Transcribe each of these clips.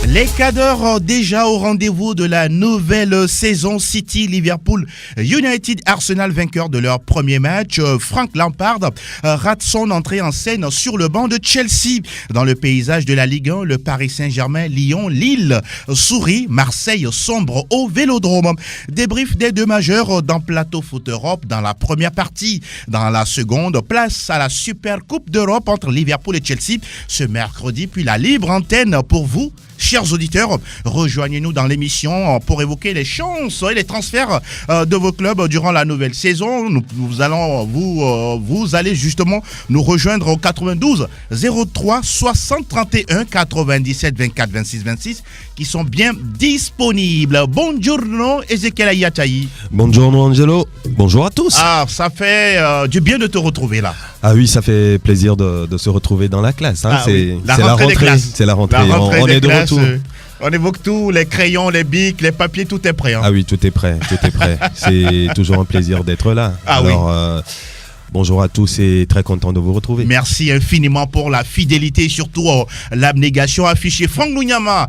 Les cadres déjà au rendez-vous de la nouvelle saison. City, Liverpool, United, Arsenal vainqueurs de leur premier match. Frank Lampard rate son entrée en scène sur le banc de Chelsea. Dans le paysage de la Ligue 1, le Paris Saint-Germain, Lyon, Lille sourit, Marseille sombre au Vélodrome. Débrief des deux majeurs dans Plateau Foot Europe dans la première partie. Dans la seconde, place à la Super Coupe d'Europe entre Liverpool et Chelsea ce mercredi, puis la libre antenne pour vous. Chers auditeurs, rejoignez-nous dans l'émission pour évoquer les chances et les transferts de vos clubs durant la nouvelle saison. Vous allez justement nous rejoindre au 92 03 60 31 97 24 26 26 qui sont bien disponibles. Buongiorno Ezekiel Ayatayi. Buongiorno Angelo. Bonjour à tous. Ah, ça fait du bien de te retrouver là. Ah oui, ça fait plaisir de se retrouver dans la classe. Hein. Oui. C'est la rentrée. C'est la rentrée. On est de retour. On évoque tout, les crayons, les bics, les papiers, tout est prêt. Hein. Ah oui, tout est prêt. C'est toujours un plaisir d'être là. Bonjour à tous et très content de vous retrouver. Merci infiniment pour la fidélité et surtout l'abnégation affichée. Franck Lunyama,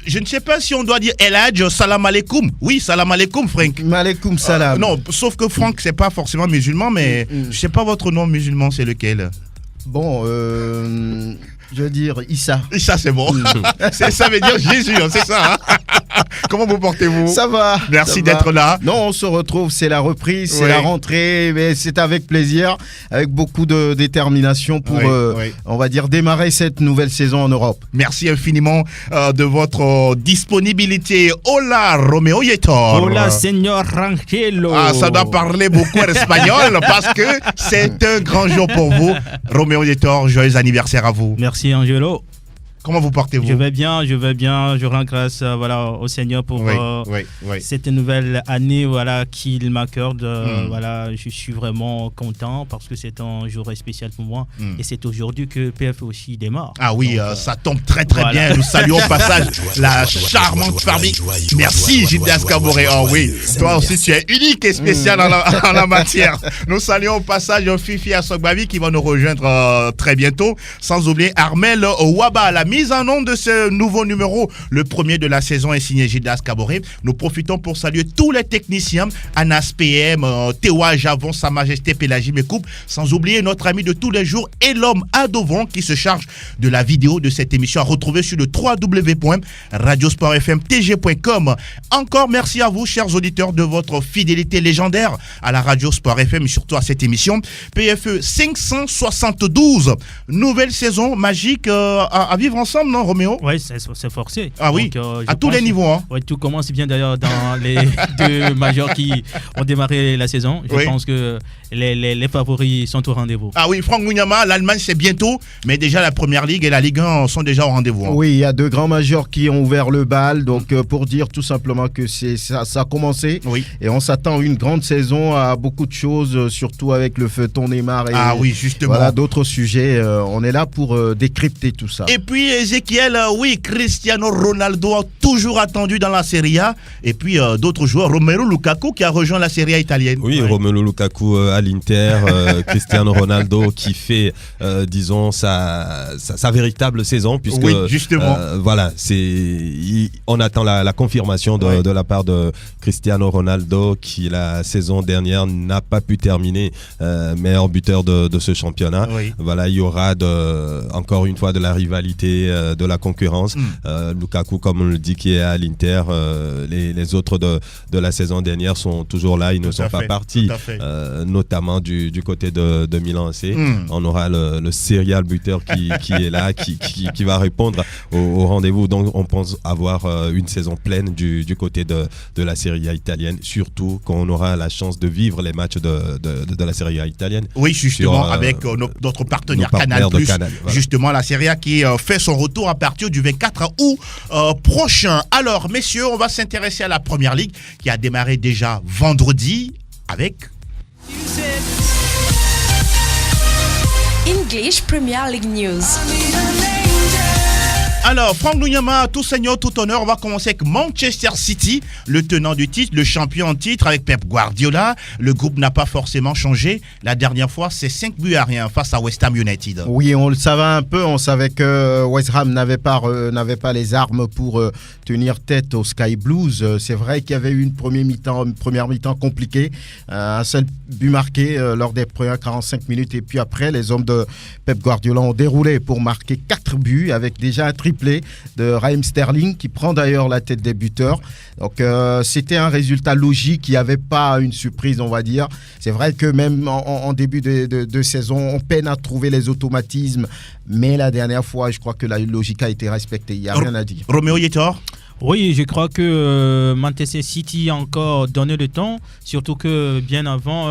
je ne sais pas si on doit dire El Hadj, salam alaikum. Oui, salam alaikum, Franck. Malaikum salam. Non, sauf que Franck, c'est pas forcément musulman, mais je sais pas votre nom musulman, c'est lequel? Bon, je veux dire Issa. Issa, c'est bon. Ça veut dire Jésus, hein, c'est ça. Hein. Comment vous portez-vous? Ça va. Merci d'être là. Non, on se retrouve, c'est la reprise, c'est la rentrée, mais c'est avec plaisir, avec beaucoup de détermination pour, on va dire, démarrer cette nouvelle saison en Europe. Merci infiniment de votre disponibilité. Hola, Romeo Yetor. Hola, señor Rangelo. Ah, ça doit parler beaucoup espagnol parce que c'est un grand jour pour vous. Romeo Yetor, joyeux anniversaire à vous. Merci, Angelo. Comment vous portez-vous? Je vais bien. Je rends grâce au Seigneur pour cette nouvelle année qu'il m'accorde. Je suis vraiment content parce que c'est un jour spécial pour moi. Et c'est aujourd'hui que PF aussi démarre. Ah oui, donc, ça tombe très bien. Nous saluons au passage la charmante famille. Merci Gildas Caboret. Oh oui, toi aussi tu es unique et spécial en la matière. Nous saluons au passage Fifi Assogbavi qui va nous rejoindre très bientôt. Sans oublier Armel Ouaba, la mise en onde de ce nouveau numéro, le premier de la saison est signé Gildas Caboret. Nous profitons pour saluer tous les techniciens, Anas PM, Théoua Javon, Sa Majesté Pélagie Mekoup, sans oublier notre ami de tous les jours et l'homme Adovon qui se charge de la vidéo de cette émission à retrouver sur le www.radiosportfmtg.com. Encore merci à vous, chers auditeurs, de votre fidélité légendaire à la Radio Sport FM et surtout à cette émission. PFE 572, nouvelle saison magique à vivre ensemble, non, Roméo? Oui, c'est forcé. Ah oui, donc, à tous les niveaux. Hein. Oui, tout commence bien d'ailleurs dans les deux majors qui ont démarré la saison. Je pense que les favoris sont au rendez-vous. Ah oui, Franck Munyama, l'Allemagne c'est bientôt, mais déjà la Première Ligue et la Ligue 1 sont déjà au rendez-vous. Hein. Oui, il y a deux grands majors qui ont ouvert le bal, donc pour dire tout simplement que ça a commencé. Oui. Et on s'attend à une grande saison, à beaucoup de choses, surtout avec le feuilleton Neymar et justement. D'autres sujets. On est là pour décrypter tout ça. Et puis Ezekiel, Cristiano Ronaldo toujours attendu dans la Serie A. Et puis d'autres joueurs, Romelu Lukaku qui a rejoint la Serie A italienne. Oui, Romelu Lukaku à l'Inter, Cristiano Ronaldo qui fait, disons, sa véritable saison. Puisque, justement. On attend la confirmation de la part de Cristiano Ronaldo qui la saison dernière n'a pas pu terminer meilleur buteur de ce championnat. Voilà, il y aura encore une fois de la rivalité, de la concurrence. Lukaku, comme on le dit, qui est à l'Inter, les autres de la saison dernière sont toujours là, ils ne sont pas partis, notamment du côté de Milan AC. On aura le serial buteur qui est là, qui va répondre au rendez-vous. Donc on pense avoir une saison pleine du côté de la Serie A italienne, surtout quand on aura la chance de vivre les matchs de la Serie A italienne. Oui, justement, avec notre partenaire Canal+, justement la Serie A qui fait son retour à partir du 24 août prochain. Alors, messieurs, on va s'intéresser à la Première Ligue qui a démarré déjà vendredi avec... English Premier League News. Alors, Franck Ndouyama, tout seigneur, tout honneur, on va commencer avec Manchester City, le tenant du titre, le champion en titre avec Pep Guardiola. Le groupe n'a pas forcément changé. La dernière fois, c'est 5-0 face à West Ham United. Oui, on le savait un peu. On savait que West Ham n'avait pas les armes pour tenir tête aux Sky Blues. C'est vrai qu'il y avait eu une première mi-temps compliquée. Un seul but marqué lors des premières 45 minutes. Et puis après, les hommes de Pep Guardiola ont déroulé pour marquer 4 buts avec déjà un triplé de Raheem Sterling qui prend d'ailleurs la tête des buteurs. Donc c'était un résultat logique, il n'y avait pas une surprise, on va dire. C'est vrai que même en début de saison, on peine à trouver les automatismes, mais la dernière fois, je crois que la logique a été respectée, il n'y a rien à dire. Roméo Yetor. Oui, je crois que Manchester City a encore donné le temps, surtout que bien avant,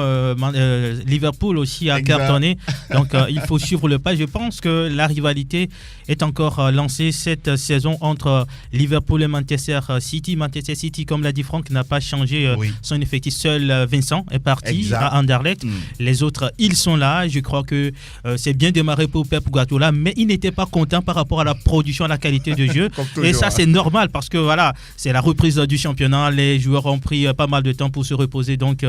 Liverpool aussi a cartonné. Donc, il faut suivre le pas. Je pense que la rivalité est encore lancée cette saison entre Liverpool et Manchester City. Manchester City, comme l'a dit Franck, n'a pas changé son effectif. Seul Vincent est parti à Anderlecht. Les autres, ils sont là. Je crois que c'est bien démarré pour Pep Guardiola, mais il n'était pas content par rapport à la production, à la qualité de jeu. Et ça, c'est normal parce que voilà, c'est la reprise du championnat. Les joueurs ont pris pas mal de temps pour se reposer, donc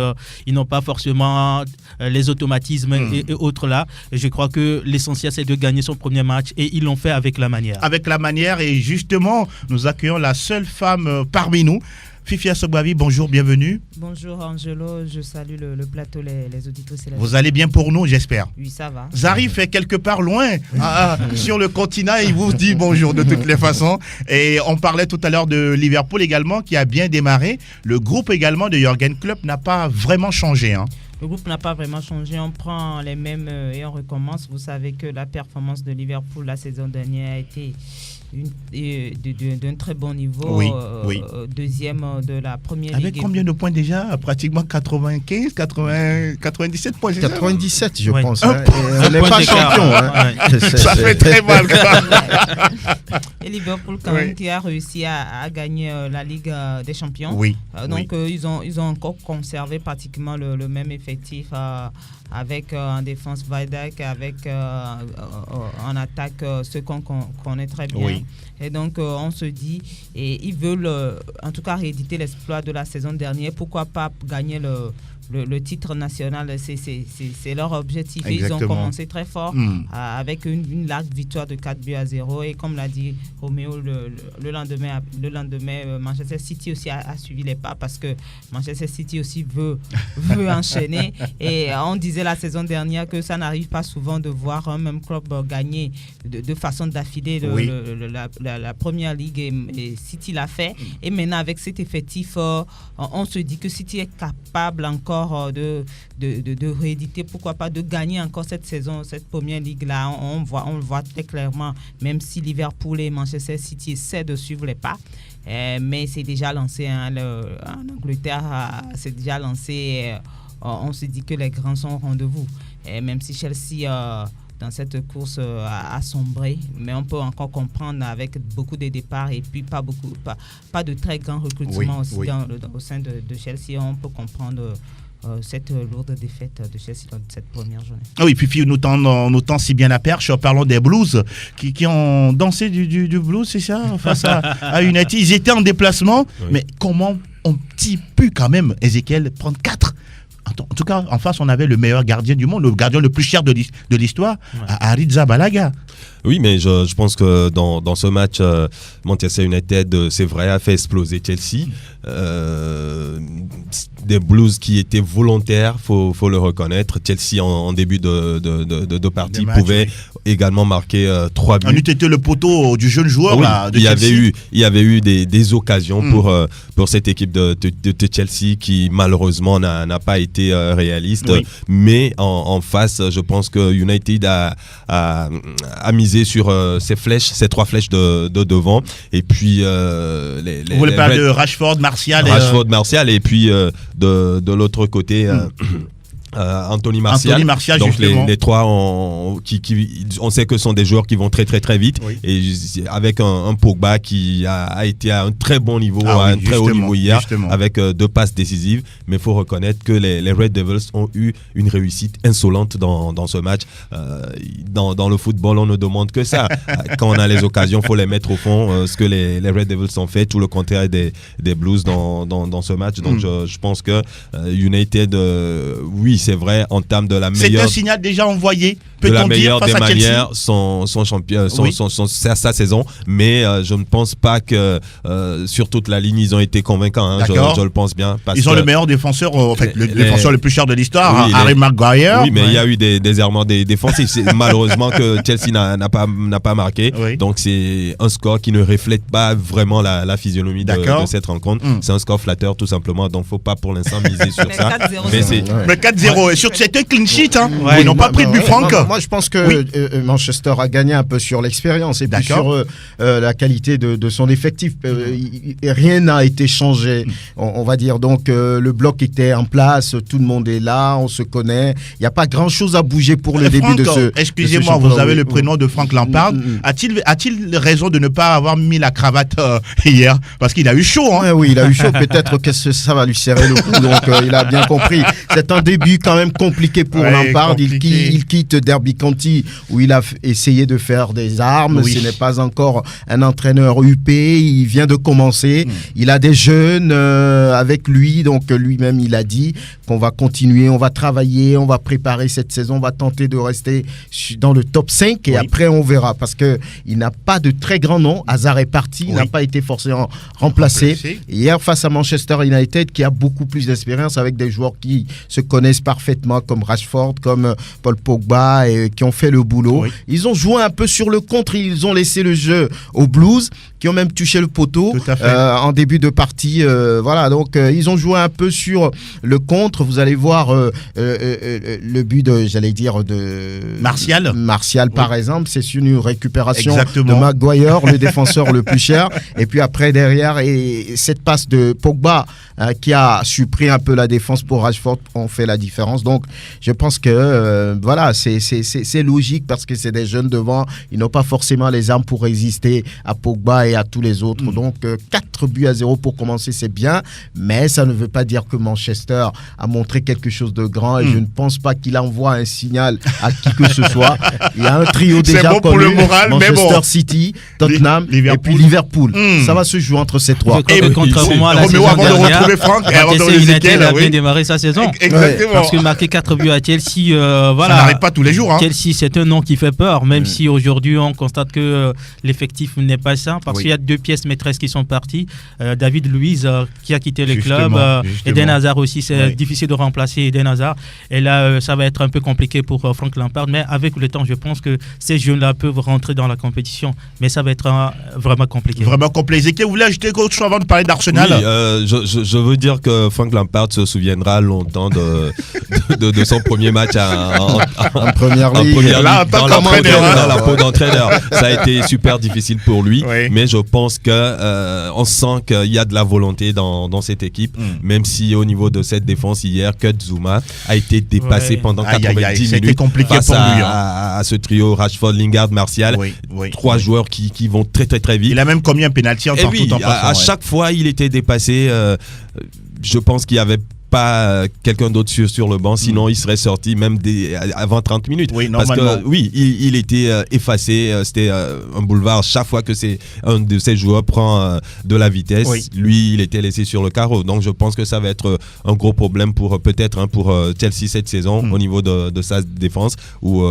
ils n'ont pas forcément les automatismes et autres là. Et je crois que l'essentiel, c'est de gagner son premier match et ils l'ont fait avec la manière. Avec la manière, et justement, nous accueillons la seule femme parmi nous. Fifi Asogbavi, bonjour, bienvenue. Bonjour Angelo, je salue le plateau, les auditeurs. Vous allez bien pour nous, j'espère. Oui, ça va. Zarif est quelque part loin sur le continent, il vous dit bonjour de toutes les façons. Et on parlait tout à l'heure de Liverpool également qui a bien démarré. Le groupe également de Jürgen Klopp n'a pas vraiment changé. Le groupe n'a pas vraiment changé, on prend les mêmes et on recommence. Vous savez que la performance de Liverpool la saison dernière a été d'un très bon niveau, deuxième de la première ligue. Avec combien de points déjà? Pratiquement 95, 97 points. 97, je pense. On n'est pas champion. Ça fait très mal. Et Liverpool, quand même, qui a réussi à gagner la Ligue des Champions. Donc, ils ont encore conservé pratiquement le même effectif avec en défense Vidak, avec en attaque ceux qu'on connaît très bien. Et donc on se dit, et ils veulent en tout cas rééditer l'exploit de la saison dernière. Pourquoi pas gagner le titre national? C'est leur objectif. Et ils ont commencé très fort avec une large victoire de 4-0. Et comme l'a dit Roméo, le lendemain, Manchester City aussi a suivi les pas parce que Manchester City aussi veut enchaîner. Et on disait la saison dernière que ça n'arrive pas souvent de voir un même club gagner de façon d'affilée la première ligue, et City l'a fait. Et maintenant avec cet effectif, on se dit que City est capable encore de rééditer, pourquoi pas de gagner encore cette saison, cette première ligue là. On le voit très clairement, même si Liverpool et Manchester City essaient de suivre les pas. Mais c'est déjà lancé en Angleterre, c'est déjà lancé. On se dit que les grands sont au rendez-vous. Même si Chelsea dans cette course a sombré, mais on peut encore comprendre avec beaucoup de départs et puis pas de très grands recrutements au sein de Chelsea. On peut comprendre cette lourde défaite de Chelsea dans cette première journée. Oui, puis nous tend si bien la perche. Parlons des Blues qui ont dansé du blues, c'est ça, face à United. Ils étaient en déplacement, mais comment ont-ils pu quand même, Ezekiel, prendre 4? En tout cas, en face, on avait le meilleur gardien du monde, le gardien le plus cher de l'histoire, Arrizabalaga Balaga. Oui, mais je pense que dans ce match, Manchester United, c'est vrai, a fait exploser Chelsea. Des Blues qui étaient volontaires, faut le reconnaître. Chelsea, en début de partie, pouvait également marquer 3 buts. On eût été le poteau du jeune joueur de Chelsea. Il y avait eu des occasions pour cette équipe de Chelsea qui, malheureusement, n'a pas été réaliste. Mais en face, je pense que United a misé sur ces 3 flèches de devant. Et puis, vous voulez parler de Rashford, Martial, et puis de l'autre côté, Anthony Martial. Donc les trois, on sait que ce sont des joueurs qui vont très très très vite. Oui. Et avec un Pogba qui a été à un très bon niveau, un très haut niveau hier, avec 2 passes décisives. Mais il faut reconnaître que les Red Devils ont eu une réussite insolente dans ce match. Dans le football, on ne demande que ça. Quand on a les occasions, il faut les mettre au fond. Ce que les Red Devils ont fait, tout le contraire des Blues dans ce match. Donc je pense que United, oui, c'est vrai, en termes de la meilleure... C'est un signal déjà envoyé, de la meilleure des manières, son champion, sa saison, mais je ne pense pas que sur toute la ligne, ils ont été convaincants. Hein, je le pense bien. Ils ont le meilleur défenseur, le défenseur le plus cher de l'histoire, Harry Maguire. Oui, mais il y a eu des errements défensifs. C'est malheureusement que Chelsea n'a pas marqué. Oui. Donc c'est un score qui ne reflète pas vraiment la physionomie de cette rencontre. C'est un score flatteur, tout simplement. Donc il ne faut pas pour l'instant miser sur ça. Mais 4-0, et surtout c'était clean sheet. Hein. Ils n'ont pas pris de but franc. Moi, je pense que Manchester a gagné un peu sur l'expérience et puis sur la qualité de son effectif. Rien n'a été changé, on va dire. Donc, le bloc était en place, tout le monde est là, on se connaît. Il n'y a pas grand-chose à bouger pour le début de ce... Excusez-moi, vous avez le prénom de Frank Lampard. A-t-il raison de ne pas avoir mis la cravate hier? Parce qu'il a eu chaud. Hein. Oui, il a eu chaud. Peut-être que ça va lui serrer le cou. Donc, il a bien compris. C'est un début quand même compliqué pour Lampard. Il quitte Derby County où il a essayé de faire des armes. Ce n'est pas encore un entraîneur UP. Il vient de commencer. Il a des jeunes avec lui. Donc lui-même, il a dit qu'on va continuer, on va travailler, on va préparer cette saison, on va tenter de rester dans le top 5 et après on verra. Parce qu'il n'a pas de très grand nom. Hazard est parti, il n'a pas été forcément remplacé. Hier, face à Manchester United, qui a beaucoup plus d'expérience avec des joueurs qui se connaissent parfaitement, comme Rashford, comme Paul Pogba, et qui ont fait le boulot. Ils ont joué un peu sur le contre, ils ont laissé le jeu aux Blues, qui ont même touché le poteau en début de partie. Voilà, donc ils ont joué un peu sur le contre. Vous allez voir le but de Martial par exemple, c'est sur une récupération de Maguire, le défenseur le plus cher. Et puis après derrière, et cette passe de Pogba qui a supprimé un peu la défense pour Rashford ont fait la différence. Donc je pense que voilà, c'est logique parce que c'est des jeunes devant. Ils n'ont pas forcément les armes pour résister à Pogba et à tous les autres. Donc 4-0 pour commencer, c'est bien, mais ça ne veut pas dire que Manchester a montré quelque chose de grand et je ne pense pas qu'il envoie un signal à qui que ce soit. Il y a un trio déjà bon pour le moral, Manchester City, Tottenham et puis Liverpool. Ça va se jouer entre ces trois. Contrairement à la saison dernière, United a bien démarré sa saison. Exactement. Parce que marquer 4 buts à Chelsea, voilà. Ça n'arrête pas tous les jours. Chelsea, c'est un nom qui fait peur, même si aujourd'hui on constate que l'effectif n'est pas sain, parce qu'il y a 2 pièces maîtresses qui sont parties. David Luiz qui a quitté le club, Eden Hazard aussi, c'est difficile de remplacer Eden Hazard. Et là, ça va être un peu compliqué pour Frank Lampard, mais avec le temps, je pense que ces jeunes-là peuvent rentrer dans la compétition, mais ça va être vraiment compliqué. Vraiment compliqué. Vous voulez ajouter quelque chose avant de parler d'Arsenal? Oui, je veux dire que Frank Lampard se souviendra longtemps de son premier match en première ligue, dans la peau d'entraîneur. Ça a été super difficile pour lui, mais je pense que on sent qu'il y a de la volonté dans cette équipe, même si au niveau de cette défense hier, Kurt Zouma a été dépassé pendant 90 minutes face à ce trio Rashford, Lingard, Martial, 3 joueurs qui vont très très très vite. Il a même commis un penalty en partout en passant. À chaque fois, il était dépassé. Je pense qu'il y avait pas quelqu'un d'autre sur le banc, sinon il serait sorti même avant 30 minutes. Parce que il était effacé, c'était un boulevard. Chaque fois que un de ces joueurs prend de la vitesse, lui il était laissé sur le carreau. Donc je pense que ça va être un gros problème pour Chelsea cette saison au niveau de sa défense, où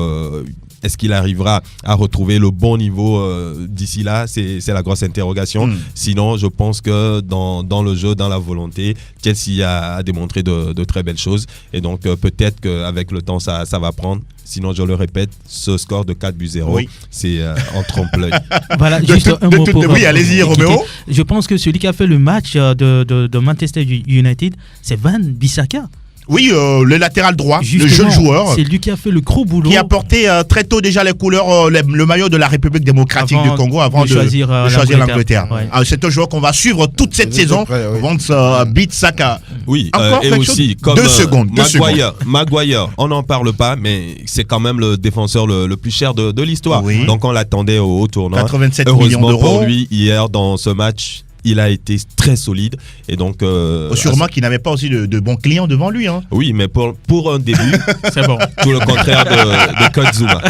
est-ce qu'il arrivera à retrouver le bon niveau d'ici là? C'est la grosse interrogation. Sinon, je pense que dans le jeu, dans la volonté, Chelsea a démontré de très belles choses. Et donc, peut-être qu'avec le temps, ça va prendre. Sinon, je le répète, ce score de 4-0, c'est en trompe-l'œil. Voilà, juste un mot pour... Oui, allez-y, Roméo. Je pense que celui qui a fait le match de Manchester United, c'est Van Bissaka. Oui, le latéral droit, justement, le jeune joueur. C'est lui qui a fait le gros boulot. Qui a porté très tôt déjà les couleurs, le maillot de la République démocratique du Congo avant de choisir l'Angleterre. Ouais. C'est un joueur qu'on va suivre toute cette saison. Vance Bitsaka. Oui, et aussi, comme Maguire, on n'en parle pas, mais c'est quand même le défenseur le plus cher de l'histoire. Oui. Donc on l'attendait au tournoi. 87 Heureusement millions d'euros. Pour lui, hier, dans ce match, il a été très solide et donc sûrement qu'il n'avait pas aussi de bons clients devant lui, hein. Oui, mais pour un début c'est bon. Tout le contraire de Kotzuma.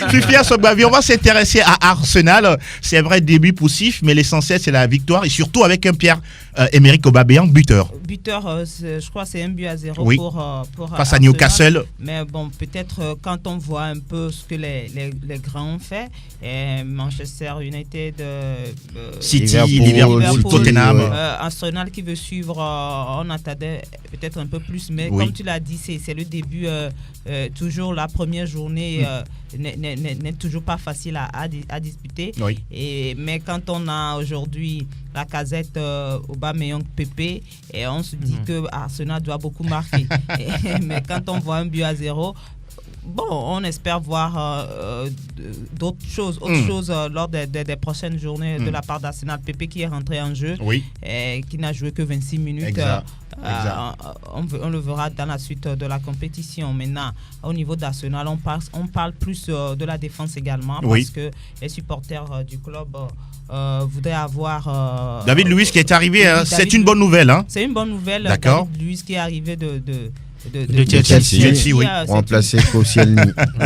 Fifi Assobavi, on va s'intéresser à Arsenal. C'est un vrai début poussif, mais l'essentiel c'est la victoire et surtout avec un Pierre-Emerick Aubameyang buteur. Je crois c'est 1-0 oui. pour face à Newcastle. Mais bon, peut-être quand on voit un peu ce que les grands ont fait, Manchester United, City, Liverpool, Tottenham. Arsenal qui veut suivre, on attendait peut-être un peu plus, mais comme tu l'as dit, c'est le début. Toujours la première journée n'est toujours pas facile à disputer. Oui. Mais quand on a aujourd'hui la casette Aubameyang Pépé, et on se dit que Arsenal doit beaucoup marquer. Mais quand on voit 1-0, bon, on espère voir autre chose lors des prochaines journées de la part d'Arsenal. Pépé qui est rentré en jeu, qui n'a joué que 26 minutes. Exact. On le verra dans la suite de la compétition. Maintenant, au niveau d'Arsenal, on parle plus de la défense également, parce que les supporters du club voudraient avoir... David Luiz qui est arrivé, c'est une bonne nouvelle. Hein? C'est une bonne nouvelle. D'accord. David Luiz qui est arrivé de Chelsea, oui. Remplacer Koscielny.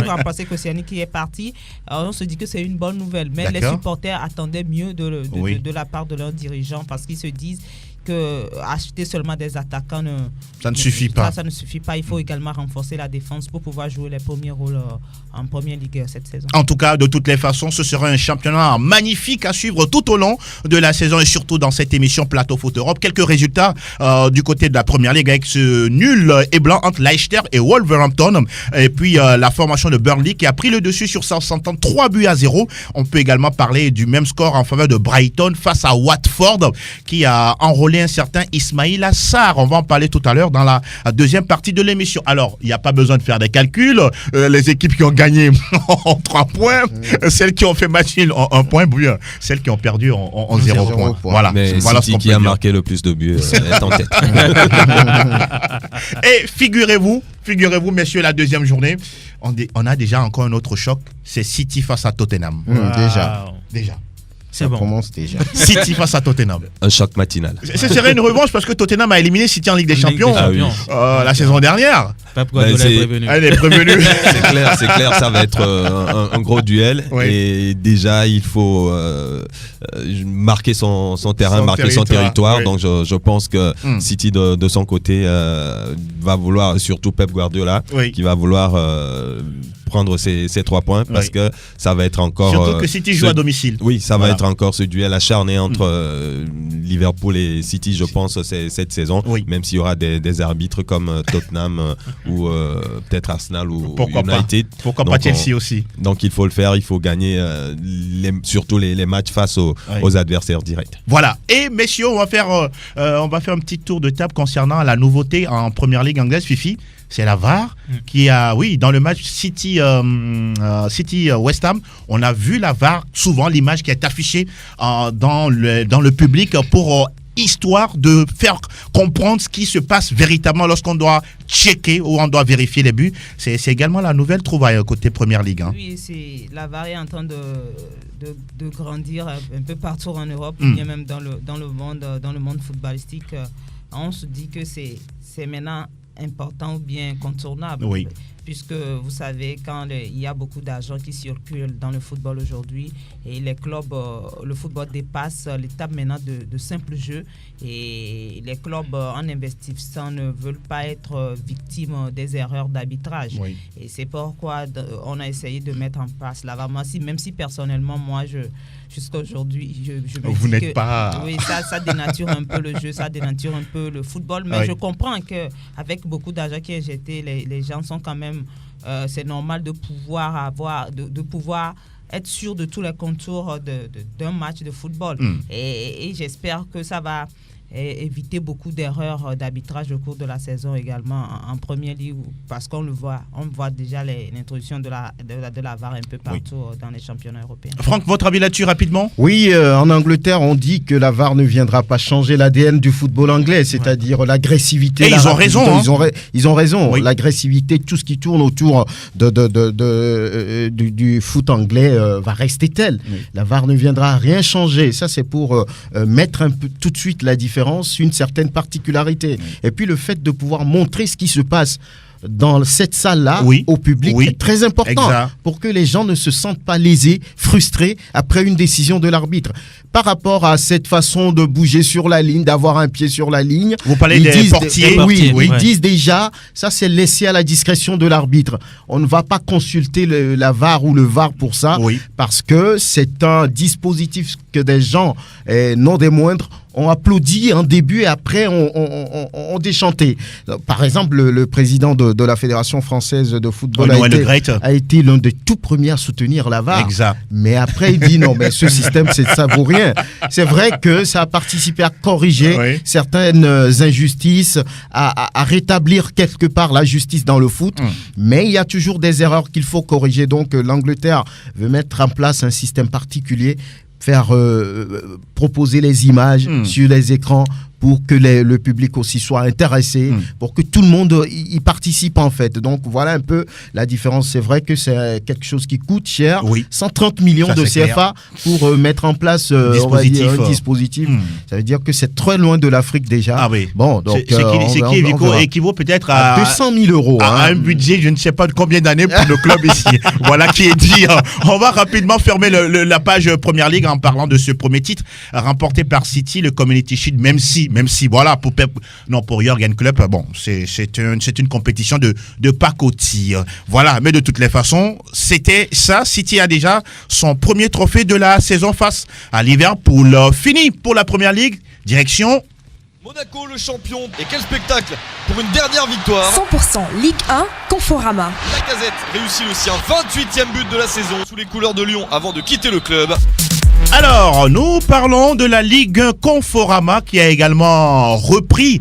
Remplacer Koscielny qui est parti. Alors, on se dit que c'est une bonne nouvelle. Mais les supporters attendaient mieux de la part de leurs dirigeants, parce qu'ils se disent que acheter seulement des attaquants ça ne suffit pas. Ça ne suffit pas. Il faut également renforcer la défense pour pouvoir jouer les premiers rôles en première ligue cette saison. En tout cas, de toutes les façons, ce sera un championnat magnifique à suivre tout au long de la saison et surtout dans cette émission Plateau Foot Europe. Quelques résultats du côté de la première ligue avec ce nul et blanc entre Leicester et Wolverhampton. Et puis la formation de Burnley qui a pris le dessus sur Southampton 3-0. On peut également parler du même score en faveur de Brighton face à Watford qui a enrôlé un certain Ismaïla Sarr. On va en parler tout à l'heure dans la deuxième partie de l'émission. Alors, il n'y a pas besoin de faire des calculs. Les équipes qui ont gagné en 3 points, celles qui ont fait match nul en 1 point, celles qui ont perdu en 0 points. Voilà. Mais voilà City qui a marqué le plus de buts est en tête. Et figurez-vous, messieurs, la deuxième journée, on a déjà encore un autre choc. C'est City face à Tottenham. Déjà. Ça commence déjà. City face à Tottenham. Un choc matinal. Ce serait une revanche parce que Tottenham a éliminé City en Ligue des Champions la saison dernière. Pep Guardiola est prévenu. Elle est prévenue. C'est clair, ça va être un gros duel. Oui. Et déjà, il faut marquer son terrain, marquer son territoire. Oui. Donc, je pense que City, de son côté, va vouloir, surtout Pep Guardiola, qui va vouloir prendre ces 3 points parce que ça va être encore... Surtout que City joue à domicile. Oui, ça va être encore ce duel acharné entre Liverpool et City, je pense, cette saison. Oui. Même s'il y aura des arbitres comme Tottenham ou peut-être Arsenal ou United. Pourquoi pas Chelsea aussi. Donc il faut le faire, il faut gagner surtout les matchs face aux adversaires directs. Voilà. Et messieurs, on va faire un petit tour de table concernant la nouveauté en Première Ligue anglaise, Fifi. C'est la VAR qui a, dans le match City West Ham, on a vu la VAR, souvent l'image qui est affichée dans le public pour histoire de faire comprendre ce qui se passe véritablement lorsqu'on doit checker ou on doit vérifier les buts. C'est également la nouvelle trouvaille côté Première Ligue. Hein. Oui, la VAR est en train de grandir un peu partout en Europe, bien même dans le monde footballistique. On se dit que c'est maintenant important ou bien incontournable. Oui. Puisque vous savez, quand il y a beaucoup d'argent qui circule dans le football aujourd'hui et les clubs, le football dépasse l'étape maintenant de simple jeu et les clubs en investissant ne veulent pas être victimes des erreurs d'arbitrage. Oui. Et c'est pourquoi on a essayé de mettre en place la VAR. Même si personnellement, moi, jusqu'à aujourd'hui, je me vous dis n'êtes que pas... Oui, ça dénature un peu le jeu, ça dénature un peu le football. Mais je comprends qu'avec beaucoup d'argent qui est injecté, les gens sont quand même... c'est normal de pouvoir de pouvoir être sûr de tous les contours d'un match de football. Et j'espère que ça va éviter beaucoup d'erreurs d'arbitrage au cours de la saison également en première ligue, parce qu'on voit déjà l'introduction de la VAR un peu partout dans les championnats européens. Franck, votre avis là-dessus rapidement? Oui, en Angleterre, on dit que la VAR ne viendra pas changer l'ADN du football anglais, c'est-à-dire l'agressivité. Et ils ont raison. Ils ont raison. Oui. L'agressivité, tout ce qui tourne autour du foot anglais va rester tel. Oui. La VAR ne viendra rien changer. Ça, c'est pour mettre un peu tout de suite la différence, une certaine particularité. Oui. Et puis le fait de pouvoir montrer ce qui se passe dans cette salle-là, au public, est très important pour que les gens ne se sentent pas lésés, frustrés après une décision de l'arbitre. Par rapport à cette façon de bouger sur la ligne, d'avoir un pied sur la ligne, vous parlez des portiers. Ils disent déjà, ça c'est laissé à la discrétion de l'arbitre. On ne va pas consulter la VAR ou le VAR pour ça, parce que c'est un dispositif que des gens, non des moindres, ont applaudi en début et après on déchanté. Par exemple, le président de la Fédération française de football a été l'un des tout premiers à soutenir la VAR. Exact. Mais après, il dit non, mais ce système, ça vaut rien. C'est vrai que ça a participé à corriger certaines injustices, à rétablir quelque part la justice dans le foot, mais il y a toujours des erreurs qu'il faut corriger. Donc l'Angleterre veut mettre en place un système particulier, faire proposer les images sur les écrans pour que le public aussi soit intéressé, pour que tout le monde y participe en fait. Donc voilà un peu la différence. C'est vrai que c'est quelque chose qui coûte cher, 130 millions de CFA pour mettre en place un dispositif. Ça veut dire que c'est très loin de l'Afrique déjà. Ah oui. Bon, donc c'est qui équivaut peut-être à 200 000 euros. À un budget, je ne sais pas de combien d'années pour le club ici. Voilà qui est dit. On va rapidement fermer la page Première Ligue en parlant de ce premier titre remporté par City, le Community Shield, même si voilà, pour Jürgen Klopp, bon, c'est une compétition de pacotille. Voilà, mais de toutes les façons, c'était ça. City a déjà son premier trophée de la saison face à Liverpool. Fini pour la Première Ligue, direction Monaco, le champion. Et quel spectacle pour une dernière victoire. 100% Ligue 1, Conforama. Lacazette réussit le sien, 28e but de la saison sous les couleurs de Lyon avant de quitter le club. Alors, nous parlons de la Ligue 1 Conforama qui a également repris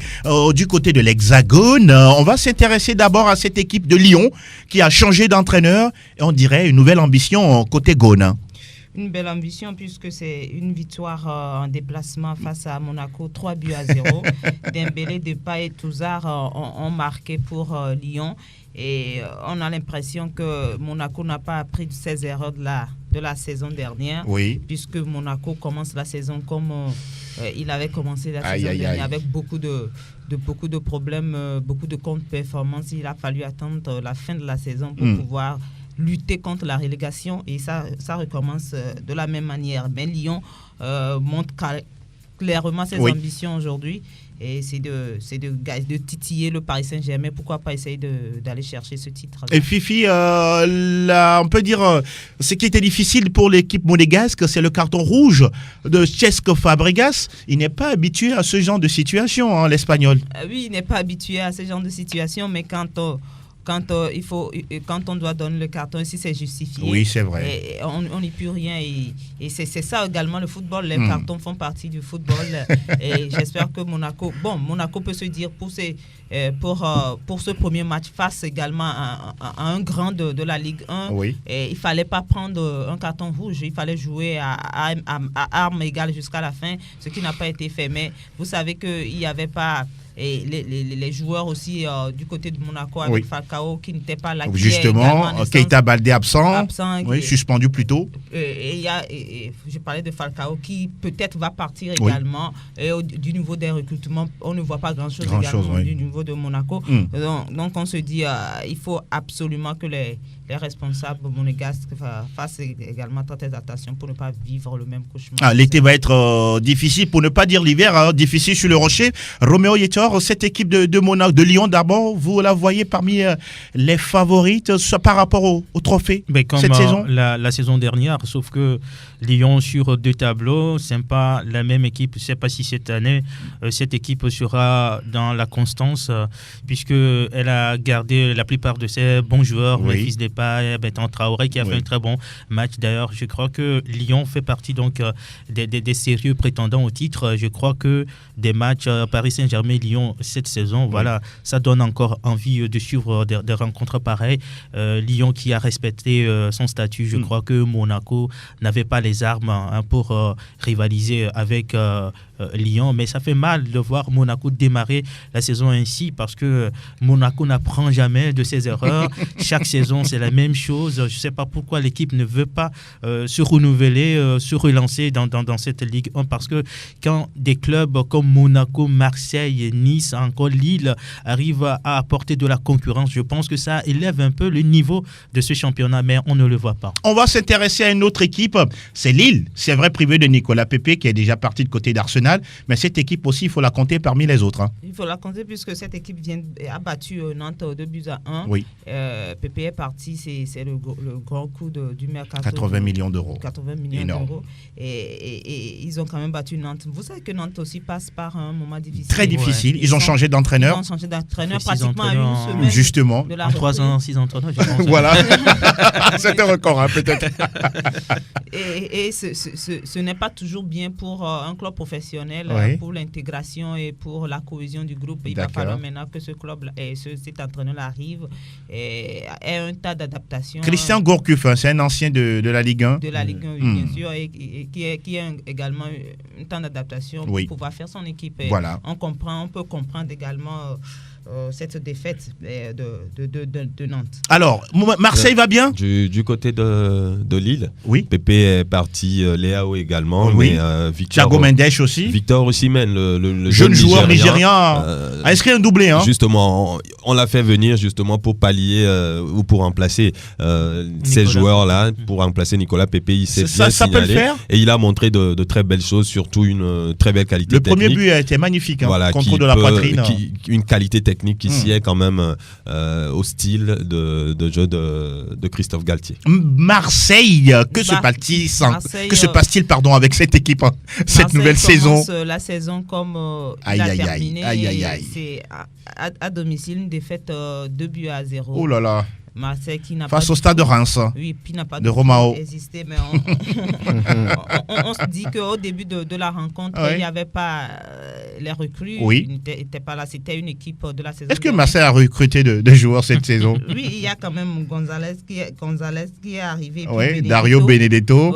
du côté de l'Hexagone. On va s'intéresser d'abord à cette équipe de Lyon qui a changé d'entraîneur et on dirait une nouvelle ambition côté Gone. Une belle ambition puisque c'est une victoire en déplacement face à Monaco, 3-0. Dembélé, Depay et Touzard ont marqué pour Lyon. Et on a l'impression que Monaco n'a pas appris de ses erreurs de la saison dernière, puisque Monaco commence la saison comme il avait commencé la saison dernière, avec beaucoup de problèmes, beaucoup de contre-performances. Il a fallu attendre la fin de la saison pour pouvoir lutter contre la relégation, et ça recommence de la même manière. Mais Lyon montre clairement ses ambitions aujourd'hui. Et c'est de titiller le Paris Saint-Germain. Pourquoi pas essayer d'aller chercher ce titre? Et Fifi, on peut dire ce qui était difficile pour l'équipe monégasque, c'est le carton rouge de Cesc Fabregas. Il n'est pas habitué à ce genre de situation, l'Espagnol. Oui, il n'est pas habitué à ce genre de situation, mais quand on doit donner le carton ici, c'est justifié. Oui, c'est vrai. Et on n'y peut rien. Et c'est ça également le football. Les cartons font partie du football. Et j'espère que Monaco peut se dire pour ce premier match face également à un grand de la Ligue 1. Et il ne fallait pas prendre un carton rouge. Il fallait jouer à armes égales jusqu'à la fin, ce qui n'a pas été fait. Mais vous savez qu'il n'y avait pas... Et les joueurs aussi du côté de Monaco avec Falcao qui n'était pas là. Justement, Keita Baldé absent suspendu plutôt. Je parlais de Falcao qui peut-être va partir également. Et du niveau des recrutements, on ne voit pas grand-chose du niveau de Monaco. Donc on se dit il faut absolument que les responsables monégasques fassent également très attention pour ne pas vivre le même cauchemar. L'été va être difficile, pour ne pas dire l'hiver, difficile sur le rocher. Roméo Yetor, cette équipe de Lyon d'abord, vous la voyez parmi les favorites par rapport au trophée cette saison? La saison dernière, sauf que Lyon sur 2 tableaux, c'est pas la même équipe. Je ne sais pas si cette année, cette équipe sera dans la constance, puisqu'elle a gardé la plupart de ses bons joueurs, les fils des pas Bertrand Traoré qui a fait un très bon match. D'ailleurs, je crois que Lyon fait partie donc des sérieux prétendants au titre. Je crois que des matchs Paris Saint-Germain-Lyon cette saison, voilà, ça donne encore envie de suivre des rencontres pareilles. Lyon qui a respecté son statut. Je crois que Monaco n'avait pas les armes pour rivaliser avec Lyon, mais ça fait mal de voir Monaco démarrer la saison ainsi parce que Monaco n'apprend jamais de ses erreurs. Chaque saison, c'est la même chose. Je ne sais pas pourquoi l'équipe ne veut pas se renouveler, se relancer dans cette Ligue 1 parce que quand des clubs comme Monaco, Marseille, Nice, encore Lille arrivent à apporter de la concurrence, je pense que ça élève un peu le niveau de ce championnat, mais on ne le voit pas. On va s'intéresser à une autre équipe, c'est Lille. C'est vrai, privé de Nicolas Pepe qui est déjà parti de côté d'Arsenal. Mais cette équipe aussi, il faut la compter parmi les autres. Il faut la compter puisque cette équipe a battu Nantes 2-1. Oui. Pepe est parti, c'est le grand coup du mercato. 80 millions d'euros. 80 millions d'euros. Et ils ont quand même battu Nantes. Vous savez que Nantes aussi passe par un moment difficile. Très difficile. Ils ont changé d'entraîneur. Ils ont changé d'entraîneur pratiquement à une semaine. Justement. De la 3 ans, 6 entraîneurs. Voilà. C'est un record, peut-être. Et ce n'est pas toujours bien pour un club professionnel, pour l'intégration et pour la cohésion du groupe. Il va falloir maintenant que ce club et cet entraîneur arrive et ait un tas d'adaptations. Christian Gourcuff, c'est un ancien de la Ligue 1. De la Ligue 1, oui, bien sûr, et qui a également un temps d'adaptation pour pouvoir faire son équipe. Voilà. On peut comprendre également cette défaite de Nantes. Alors, Marseille va bien? Du côté de Lille, oui. Pépé est parti, Léao également, oui. Mais Thiago Mendes aussi. Victor Osimhen, le jeune joueur nigérien, a inscrit un doublé. Hein. Justement, on l'a fait venir justement pour pallier ou pour remplacer ces joueurs-là, pour remplacer Nicolas Pépé. Il s'est bien signalé, peut le faire. Et il a montré de très belles choses, surtout une très belle qualité technique. Le premier but a été magnifique, voilà, contrôle de la poitrine. Une qualité technique qui s'y est quand même au style de jeu de Christophe Galtier. Marseille, que se passe-t-il avec cette équipe, cette nouvelle saison? La saison comme il a terminé. C'est à domicile, une défaite 2-0. Oh là là. Marseille qui n'a face au stade de Reims, qui n'a pas de Romao existé, mais on se dit qu'au début de la rencontre, il n'y avait pas les recrues, ils n'étaient pas là, c'était une équipe de la saison. Est-ce que Marseille a recruté de joueurs cette saison? Oui, il y a quand même Gonzalez qui est arrivé. Oui, Dario Benedetto.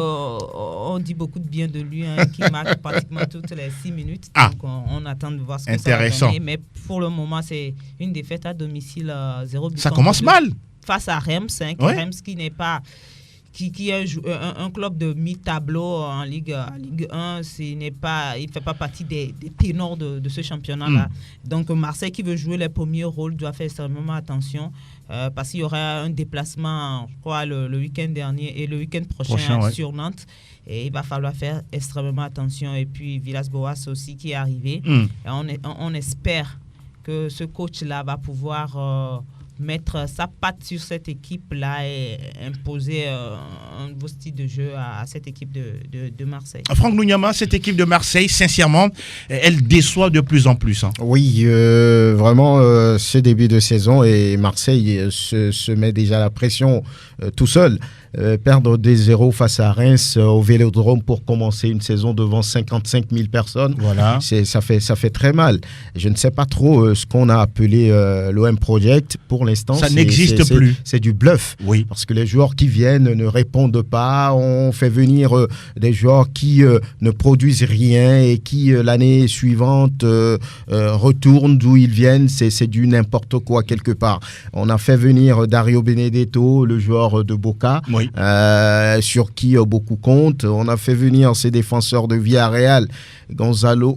On dit beaucoup de bien de lui, qui marque pratiquement toutes les 6 minutes. Donc on attend de voir ce que ça va donner. Mais pour le moment, c'est une défaite à domicile 0-2. Ça commence mal. Face à Reims, Reims qui n'est pas qui est un club de mi-tableau en Ligue 1, il ne fait pas partie des ténors de ce championnat-là. Donc Marseille qui veut jouer les premiers rôles doit faire extrêmement attention parce qu'il y aura un déplacement, je crois, le week-end dernier et le week-end prochain sur Nantes. Et il va falloir faire extrêmement attention. Et puis Villas-Boas aussi qui est arrivé. Et on espère que ce coach-là va pouvoir mettre sa patte sur cette équipe-là et imposer un nouveau style de jeu à cette équipe de Marseille. Franck Lugnaman, cette équipe de Marseille, sincèrement, elle déçoit de plus en plus. Oui, vraiment, ce début de saison, et Marseille se met déjà la pression tout seul. Perdre des 0 face à Reims au Vélodrome pour commencer une saison devant 55 000 personnes, voilà. Ça fait très mal. Je ne sais pas trop ce qu'on a appelé l'OM Project. Pour l'instant, ça n'existe plus. C'est du bluff. Oui. Parce que les joueurs qui viennent ne répondent pas. On fait venir des joueurs qui ne produisent rien et qui, l'année suivante, retournent d'où ils viennent. C'est du n'importe quoi quelque part. On a fait venir Dario Benedetto, le joueur de Boca. Oui. Sur qui beaucoup comptent. On a fait venir ces défenseurs de Villarreal, Gonzalo,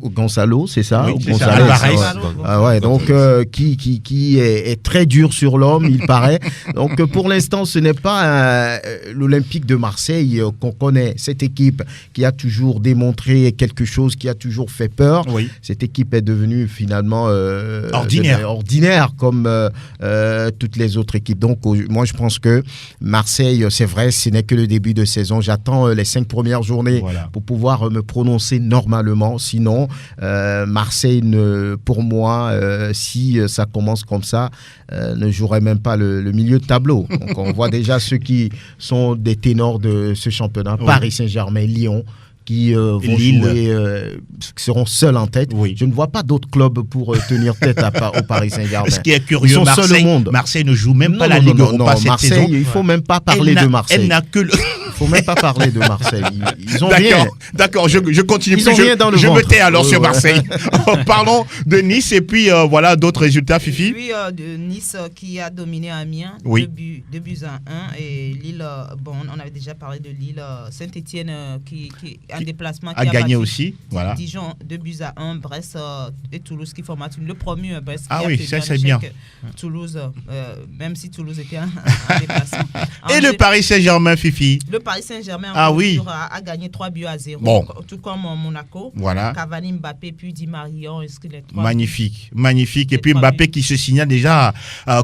c'est ça? Oui, c'est ça. Donc qui est très dur sur l'homme, il paraît. Donc pour l'instant, ce n'est pas l'Olympique de Marseille qu'on connaît. Cette équipe qui a toujours démontré quelque chose, qui a toujours fait peur. Oui. Cette équipe est devenue finalement ordinaire comme toutes les autres équipes. Donc moi, je pense que Marseille, c'est vrai, ce n'est que le début de saison. J'attends les 5 premières journées pour pouvoir me prononcer normalement. simplement. Sinon, Marseille, pour moi, si ça commence comme ça, ne jouerait même pas le milieu de tableau. Donc on voit déjà ceux qui sont des ténors de ce championnat, Paris Saint-Germain, Lyon, qui vont jouer, seront seuls en tête. Je ne vois pas d'autres clubs pour tenir tête au Paris Saint-Germain. Ce qui est curieux, Marseille ne joue même pas la Ligue Europa cette Marseille, saison. Il ne faut même pas parler de Marseille. Elle n'a que le... Il ne faut même pas parler de Marseille. Ils ont rien. D'accord, je continue. Ils ont rien dans le je ventre. me tais alors sur Marseille. Parlons de Nice et puis voilà d'autres résultats, Fifi. Oui, de Nice qui a dominé Amiens, 2 buts à 1. Et Lille, on avait déjà parlé de Lille. Saint-Etienne qui en déplacement a gagné aussi. Voilà. Dijon, 2 buts à 1. Brest et Toulouse qui forment le promu. Brest ah oui, ça c'est bien. Toulouse, même si Toulouse était en déplacement. Et le Paris Saint-Germain, Fifi. Le Paris Saint-Germain a gagné 3 buts à 0, tout comme Monaco. Voilà. Cavani, Mbappé, puis Di Maria ont inscrit les 3 magnifique, buts. Magnifique. Et puis Mbappé qui se signale déjà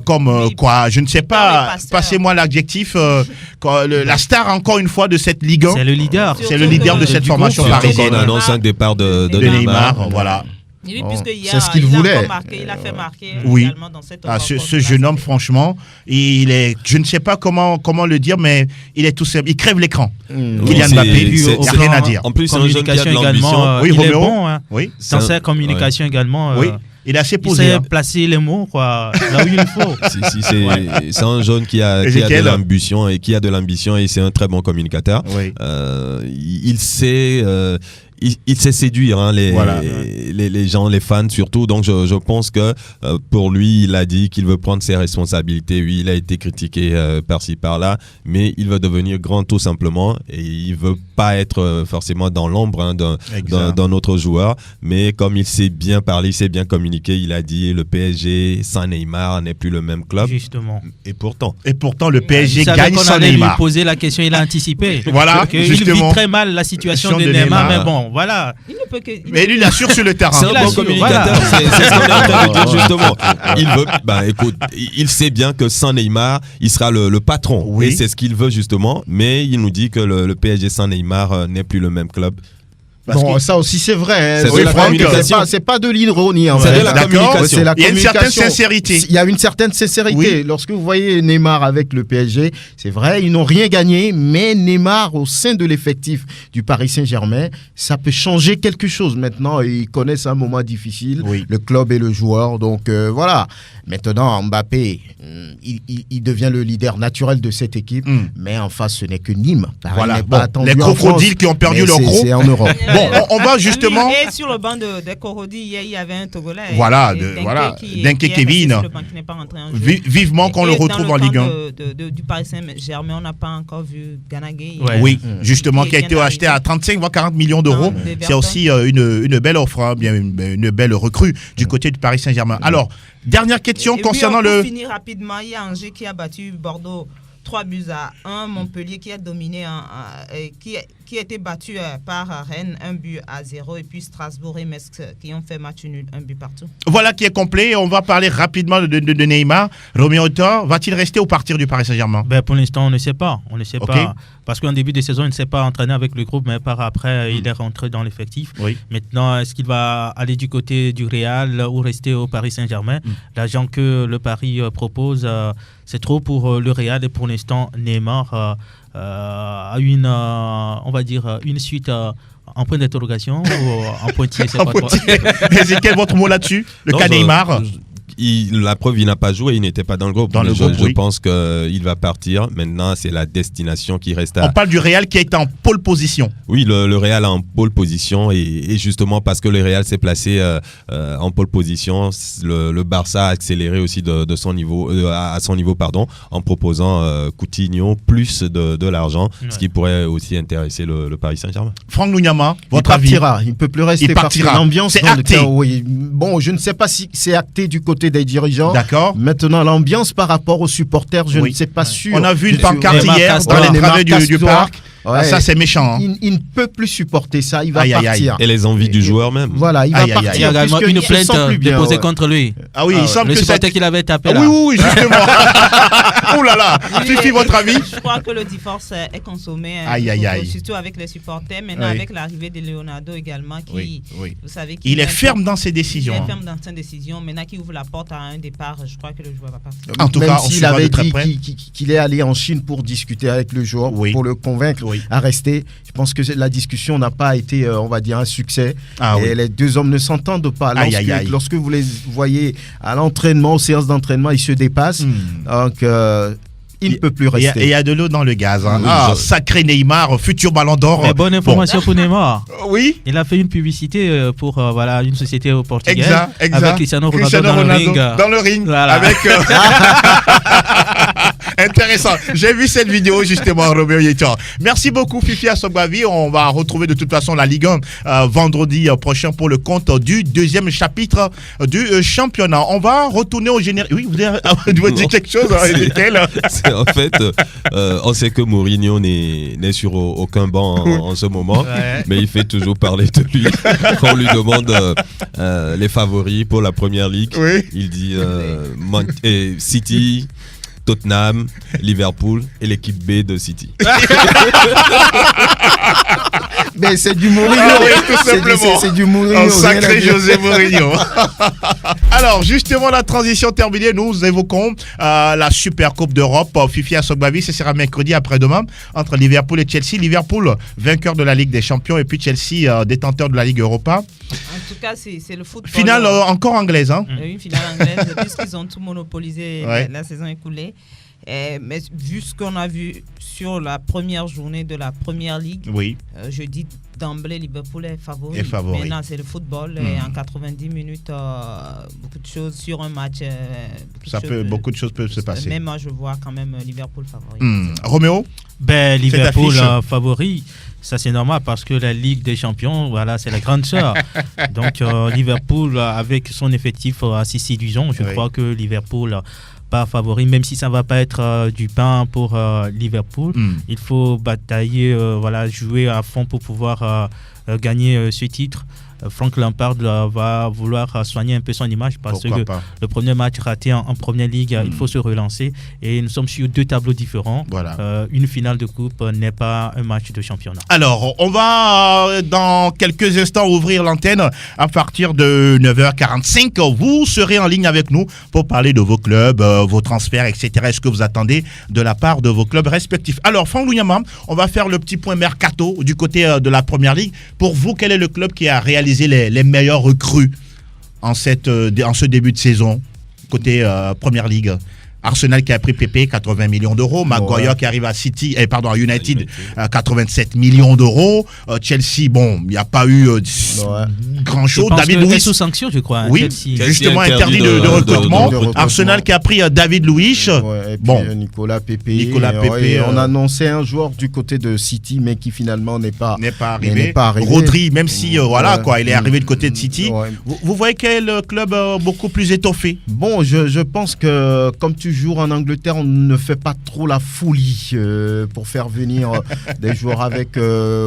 comme quoi, je ne sais pas, passez-moi l'adjectif, la star encore une fois de cette Ligue 1. C'est le leader. C'est le leader de cette formation parisienne. On annonce un départ de Neymar. Voilà. Oui, c'est ce qu'il voulait. Il a fait marquer également dans cette ce jeune homme, franchement, il est, je ne sais pas comment le dire, mais il est tout simple. Il crève l'écran. Kylian Mbappé, il n'y a rien à dire. En plus, c'est un jeune qui a de l'ambition. Il est bon. Dans sa communication également. Il est assez posé. Il sait placer les mots là où il faut. C'est un jeune qui a de l'ambition et c'est un très bon communicateur. Il sait... Il sait séduire les gens, les fans surtout. Donc je pense que pour lui, il a dit qu'il veut prendre ses responsabilités. Oui, il a été critiqué par-ci par-là, mais il veut devenir grand tout simplement et il veut pas être forcément dans l'ombre d'un autre joueur. Mais comme il sait bien parler, il sait bien communiquer, il a dit le PSG sans Neymar n'est plus le même club. Justement. Et pourtant le PSG gagne sans Neymar. Il lui poser la question, il a anticipé. Voilà, justement. Il vit très mal la situation de Neymar, mais bon. Voilà. Mais lui, il assure sur le terrain. C'est un bon communicateur. C'est ce qu'on est en train de dire justement. Il veut, écoute, il sait bien que sans Neymar, il sera le patron. Et c'est ce qu'il veut justement. Mais il nous dit que le PSG sans Neymar n'est plus le même club. Ça aussi c'est vrai. C'est de la communication. C'est pas de l'ironie. C'est de la communication. Il y a une certaine sincérité. Il y a une certaine sincérité. Lorsque vous voyez Neymar avec le PSG, c'est vrai, ils n'ont rien gagné, mais Neymar au sein de l'effectif du Paris Saint-Germain, ça peut changer quelque chose. Maintenant, ils connaissent un moment difficile, le club et le joueur. Donc voilà. Maintenant, Mbappé, il devient le leader naturel de cette équipe, mais en face, ce n'est que Nîmes. Voilà. Les crocodiles qui ont perdu leur gros. C'est en Europe. Bon, on va justement. Et sur le banc des Corodi, il y avait un Togolais. Voilà, Denke Kevin. Vivement qu'on le retrouve en Ligue 1. Du Paris Saint-Germain, on n'a pas encore vu Ganagay. Oui, justement, qui a été acheté à 35 voire 40 millions d'euros. C'est aussi une belle offre, bien une belle recrue du côté du Paris Saint-Germain. Alors, dernière question concernant Pour finir rapidement, il y a Angers qui a battu Bordeaux 3 buts à 1. Montpellier qui a dominé, qui a été battu par Rennes 1 but à 0. Et puis Strasbourg et Metz qui ont fait match nul 1 but partout. Voilà qui est complet. On va parler rapidement de Neymar. Roméo Thor, va-t-il rester ou partir du Paris Saint-Germain? Pour l'instant, on ne sait pas. On ne sait pas. Parce qu'en début de saison, il ne s'est pas entraîné avec le groupe, mais par après, il est rentré dans l'effectif. Maintenant, est-ce qu'il va aller du côté du Real ou rester au Paris Saint-Germain? L'agent que le Paris propose, c'est trop pour le Real. Et pour l'instant, Neymar a une, on va dire, une suite en point d'interrogation ou en pointillé, c'est pas quoi. Ezekiel, votre mot là-dessus? Le cas Neymar? La preuve, il n'a pas joué, il n'était pas dans le groupe. Je pense qu'il va partir. Maintenant, c'est la destination qui reste à... On parle du Real qui est en pole position. Oui, le Real est en pole position et justement parce que le Real s'est placé en pole position, le Barça a accéléré aussi de son niveau, à son niveau en proposant Coutinho plus de l'argent, ce qui pourrait aussi intéresser le Paris Saint-Germain. Franck Nougnama, votre avis? Il ne peut plus rester. Il partira. L'ambiance c'est acté. Bon, je ne sais pas si c'est acté du côté des dirigeants. D'accord. Maintenant, l'ambiance par rapport aux supporters, je ne sais pas sûr. On a vu une pancarte hier dans les travées du parc. Ouais, ça, c'est méchant. Hein. Il ne peut plus supporter ça. Il va partir. Et les envies du joueur même. Voilà, il va partir. Il y a également une plainte déposée contre lui. Ah oui, il semble le que supporter qu'il avait tapé là. Oui, justement. Ouh là là. Fifi, votre avis? Je crois que le divorce est consommé. Surtout avec les supporters. Maintenant, avec l'arrivée de Leonardo également, qui, vous savez, il est ferme dans ses décisions. Il est ferme dans ses décisions. Maintenant, qui ouvre la porte à un départ, je crois que le joueur va partir. En tout cas, s'il avait dit qu'il est allé en Chine pour discuter avec le joueur, pour le convaincre à rester, je pense que la discussion n'a pas été, on va dire, un succès. Et les deux hommes ne s'entendent pas. Lorsque vous les voyez à l'entraînement, aux séances d'entraînement, ils se dépassent. Donc, il ne peut plus rester. Et il y a de l'eau dans le gaz. Hein. Sacré Neymar, futur ballon d'or. Mais bonne information pour Neymar. Oui. Il a fait une publicité pour une société au Portugal. Exact. Avec Cristiano Ronaldo dans le ring. Voilà. Avec, intéressant. J'ai vu cette vidéo justement, Roméo Yétor. Merci beaucoup, Fifi Asogbavi. On va retrouver de toute façon la Ligue 1 vendredi prochain pour le compte du deuxième chapitre du championnat. On va retourner au générique. Oui, vous dire quelque chose, En fait, on sait que Mourinho n'est sur aucun banc en ce moment, mais il fait toujours parler de lui. Quand on lui demande les favoris pour la Première Ligue, il dit City, Tottenham, Liverpool et l'équipe B de City. Mais c'est du Mourinho. Tout simplement. C'est du Mourinho. Un sacré José Mourinho. Alors, justement, la transition terminée, nous évoquons la Super Coupe d'Europe. Fifi Asogbavi, ce sera mercredi après-demain entre Liverpool et Chelsea. Liverpool, vainqueur de la Ligue des Champions, et puis Chelsea, détenteur de la Ligue Europa. En tout cas, c'est le football. Finale encore anglaise. Hein? Oui, finale anglaise, puisqu'ils ont tout monopolisé la saison écoulée. Mais vu ce qu'on a vu sur la première journée de la Première Ligue, je dis d'emblée Liverpool est favori. Maintenant, c'est le football et en 90 minutes, beaucoup de choses sur un match. Beaucoup de choses peuvent se passer. Même moi, je vois quand même Liverpool favori. Roméo? Liverpool favori. Ça, c'est normal parce que la Ligue des Champions, voilà, c'est la grande sœur. Donc, Liverpool, avec son effectif assez séduisant, je crois que Liverpool pas favori, même si ça ne va pas être du pain pour Liverpool. Il faut batailler, jouer à fond pour pouvoir gagner ce titre. Frank Lampard va vouloir soigner un peu son image parce que le premier match raté en Première Ligue, il faut se relancer et nous sommes sur deux tableaux différents. Une finale de coupe n'est pas un match de championnat. Alors, on va dans quelques instants ouvrir l'antenne à partir de 9h45. Vous serez en ligne avec nous pour parler de vos clubs, vos transferts, etc. Est-ce que vous attendez de la part de vos clubs respectifs? Alors, Franck Lounyama, on va faire le petit point mercato du côté de la Première Ligue. Pour vous, quel est le club qui a réalisé les meilleurs recrues en ce début de saison côté Première Ligue? Arsenal qui a pris Pépé, 80 millions d'euros. Maguire qui arrive à United, 87 millions d'euros. Chelsea, bon, il n'y a pas eu grand-chose. David Luiz sous sanction, je crois. Oui, Chelsea. justement interdit de recrutement. Arsenal qui a pris David Luiz. Et puis Nicolas Pépé. On annonçait un joueur du côté de City, mais qui finalement n'est pas arrivé. Rodri, même si il est arrivé du côté de City. Vous voyez quel club beaucoup plus étoffé? Bon, je pense que comme tu joues en Angleterre, on ne fait pas trop la folie pour faire venir des joueurs avec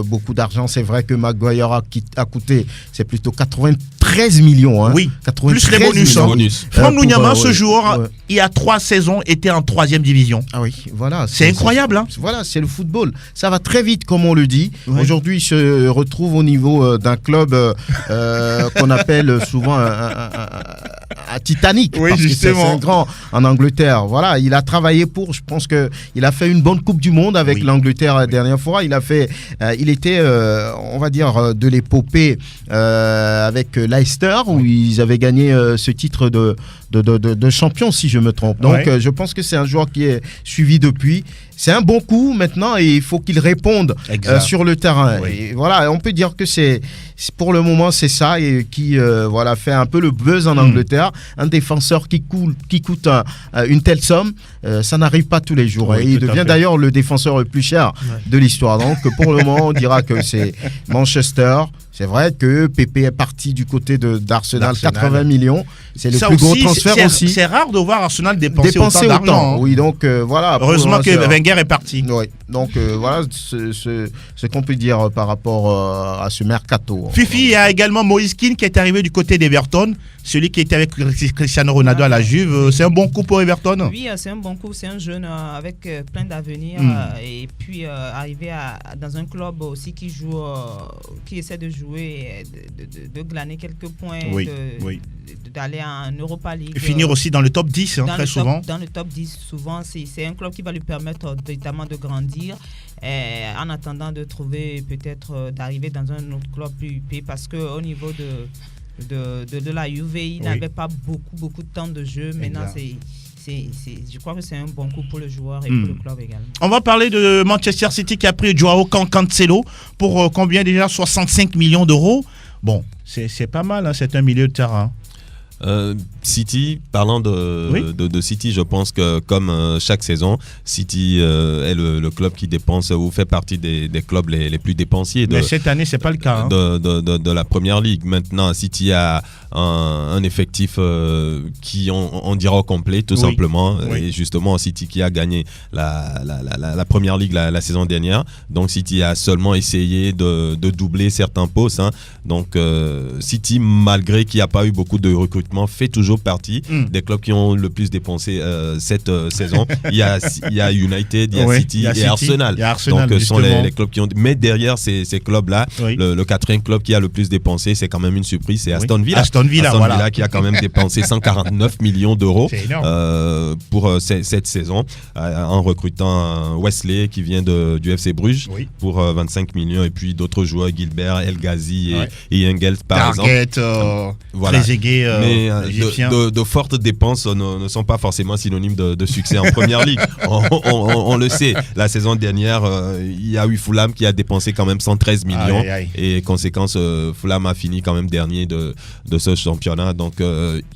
beaucoup d'argent. C'est vrai que Maguire a coûté, c'est plutôt 93 millions. Hein. Oui, 93 plus les bonus. Franck Lounyama, ce joueur, il y a 3 saisons, était en 3e division. Ah oui, voilà. C'est incroyable. Voilà, c'est le football. Ça va très vite, comme on le dit. Aujourd'hui, il se retrouve au niveau d'un club qu'on appelle souvent un Titanic. Oui, parce justement. Que c'est un grand en Angleterre. Voilà, il a travaillé pour. Je pense que il a fait une bonne Coupe du Monde avec l'Angleterre la dernière fois. Il était, on va dire, de l'épopée avec Leicester où ils avaient gagné ce titre de champion, si je me trompe. Donc, je pense que c'est un joueur qui est suivi depuis. C'est un bon coup maintenant et il faut qu'il réponde sur le terrain. Et voilà, on peut dire que c'est pour le moment c'est ça et qui fait un peu le buzz en Angleterre. Un défenseur qui coûte une telle somme, ça n'arrive pas tous les jours. Et il devient d'ailleurs le défenseur le plus cher de l'histoire. Donc pour le moment, on dira que c'est Manchester, C'est vrai que Pépé est parti du côté d'Arsenal, 80 millions. C'est le plus gros transfert aussi. C'est rare de voir Arsenal dépenser autant d'argent. Hein. Oui, donc voilà. Heureusement que Wenger est parti. Oui, donc voilà ce qu'on peut dire par rapport à ce mercato. Fifi, il y a également Moïse Kean qui est arrivé du côté d'Everton. Celui qui était avec Cristiano Ronaldo à la Juve. C'est un bon coup pour Everton? Oui, c'est un bon coup. C'est un jeune avec plein d'avenir. Et puis arriver dans un club aussi qui joue, qui essaie de jouer, de glaner quelques points, d'aller en Europa League. Et finir aussi dans le top 10, très souvent. Dans le top 10, souvent. C'est un club qui va lui permettre notamment de grandir. En attendant de trouver peut-être d'arriver dans un autre club plus huppé. Parce qu'au niveau de la Juve, il n'avait pas beaucoup de temps de jeu. Maintenant, je crois que c'est un bon coup pour le joueur et pour le club également. On va parler de Manchester City qui a pris Joao Cancelo pour combien déjà? 65 millions d'euros. Bon, c'est pas mal, hein, c'est un milieu de terrain. City, parlant de City, je pense que comme chaque saison, City est le club qui dépense ou fait partie des clubs les plus dépensiers. Mais cette année, c'est pas le cas. De la Première Ligue. Maintenant, City a un effectif qui, on dira, au complet, tout simplement. Et justement, City qui a gagné la Première Ligue la saison dernière. Donc, City a seulement essayé de doubler certains postes. Hein. Donc, City, malgré qu'il n'y a pas eu beaucoup de recrutement, fait toujours partie des clubs qui ont le plus dépensé cette saison. Il y a United, il y a City et Arsenal. Donc ce sont les clubs qui ont... Mais derrière ces clubs-là, le quatrième club qui a le plus dépensé, c'est quand même une surprise, c'est Aston Villa. Aston Villa qui a quand même dépensé 149 millions d'euros pour cette saison, en recrutant Wesley qui vient du FC Bruges pour 25 millions, et puis d'autres joueurs, Gilbert, El Ghazi et Engels par exemple. Voilà. Mais de fortes dépenses ne sont pas forcément synonymes de succès en Première Ligue. On le sait. La saison dernière, il y a eu Fulham qui a dépensé quand même 113 millions. Et conséquence, Fulham a fini quand même dernier de ce championnat. Donc,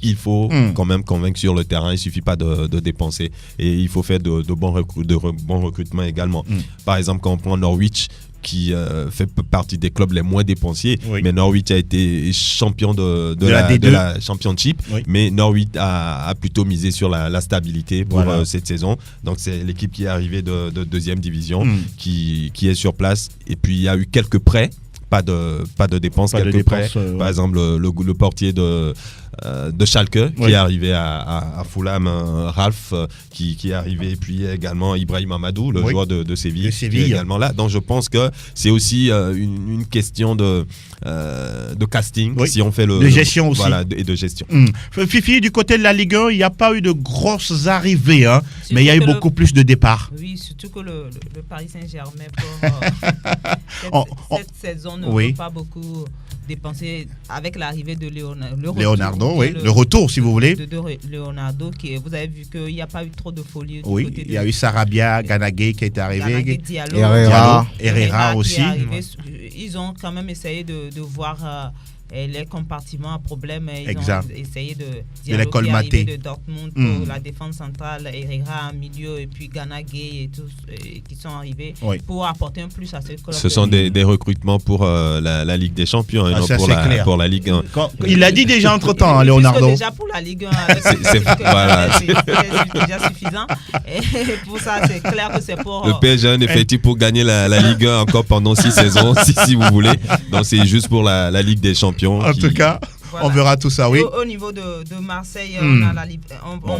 il faut quand même convaincre sur le terrain. Il ne suffit pas de dépenser. Et il faut faire de bons recrutements également. Par exemple, quand on prend Norwich, qui fait partie des clubs les moins dépensiers, mais Norwich a été champion de la Championship, mais Norwich a plutôt misé sur la stabilité pour cette saison. Donc c'est l'équipe qui est arrivée de deuxième division qui est sur place, et puis il y a eu quelques prêts, pas de dépenses, quelques prêts. Par exemple le portier de Schalke qui est arrivé à Fulham, Ralph qui est arrivé, et puis également Ibrahim Amadou, le joueur de Séville, qui est également là. Donc je pense que c'est aussi une question de casting, si on fait de gestion aussi. Voilà, et de gestion. Fifi, du côté de la Ligue 1, il n'y a pas eu de grosses arrivées, hein, mais il y a eu beaucoup plus de départs. Oui, surtout que le Paris Saint-Germain pour cette saison ne veut pas beaucoup dépenser avec l'arrivée de Leonardo, le retour, si vous voulez. De Leonardo, vous avez vu qu'il n'y a pas eu trop de folie. Il y a eu Sarabia, Ganagay qui est arrivé, Herrera aussi. Ils ont quand même essayé de voir les compartiments à problème. Ils ont essayé de les colmater. De Dortmund pour la défense centrale, Herrera en milieu, et puis Ganagay et tous qui sont arrivés pour apporter un plus à ce club. Ce sont des recrutements pour la Ligue des Champions, et non pour la Ligue 1. Il l'a dit déjà entre-temps, Leonardo. Déjà pour la Ligue 1, c'est déjà suffisant. Et pour ça, c'est clair que c'est pour... Le PSG a un effectif pour gagner la Ligue 1 encore pendant 6 saisons, si vous voulez. Donc c'est juste pour la Ligue des Champions. En tout cas, on verra tout ça, oui. Au niveau de Marseille, on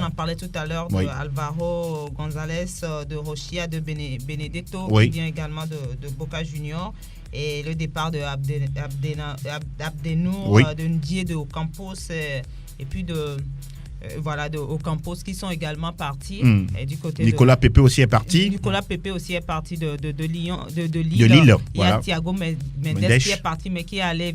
en parlait tout à l'heure de Alvaro González, de Rochia, de Benedetto, qui vient également de Boca Juniors, et le départ de Abdenour, de Ndié, de Ocampos, et puis de Ocampos, qui sont également partis. Et du côté Nicolas Pepe aussi est parti. Nicolas Pepe aussi est parti de Lyon, de Lille. Il y a Thiago Mendes qui est parti, mais qui est allé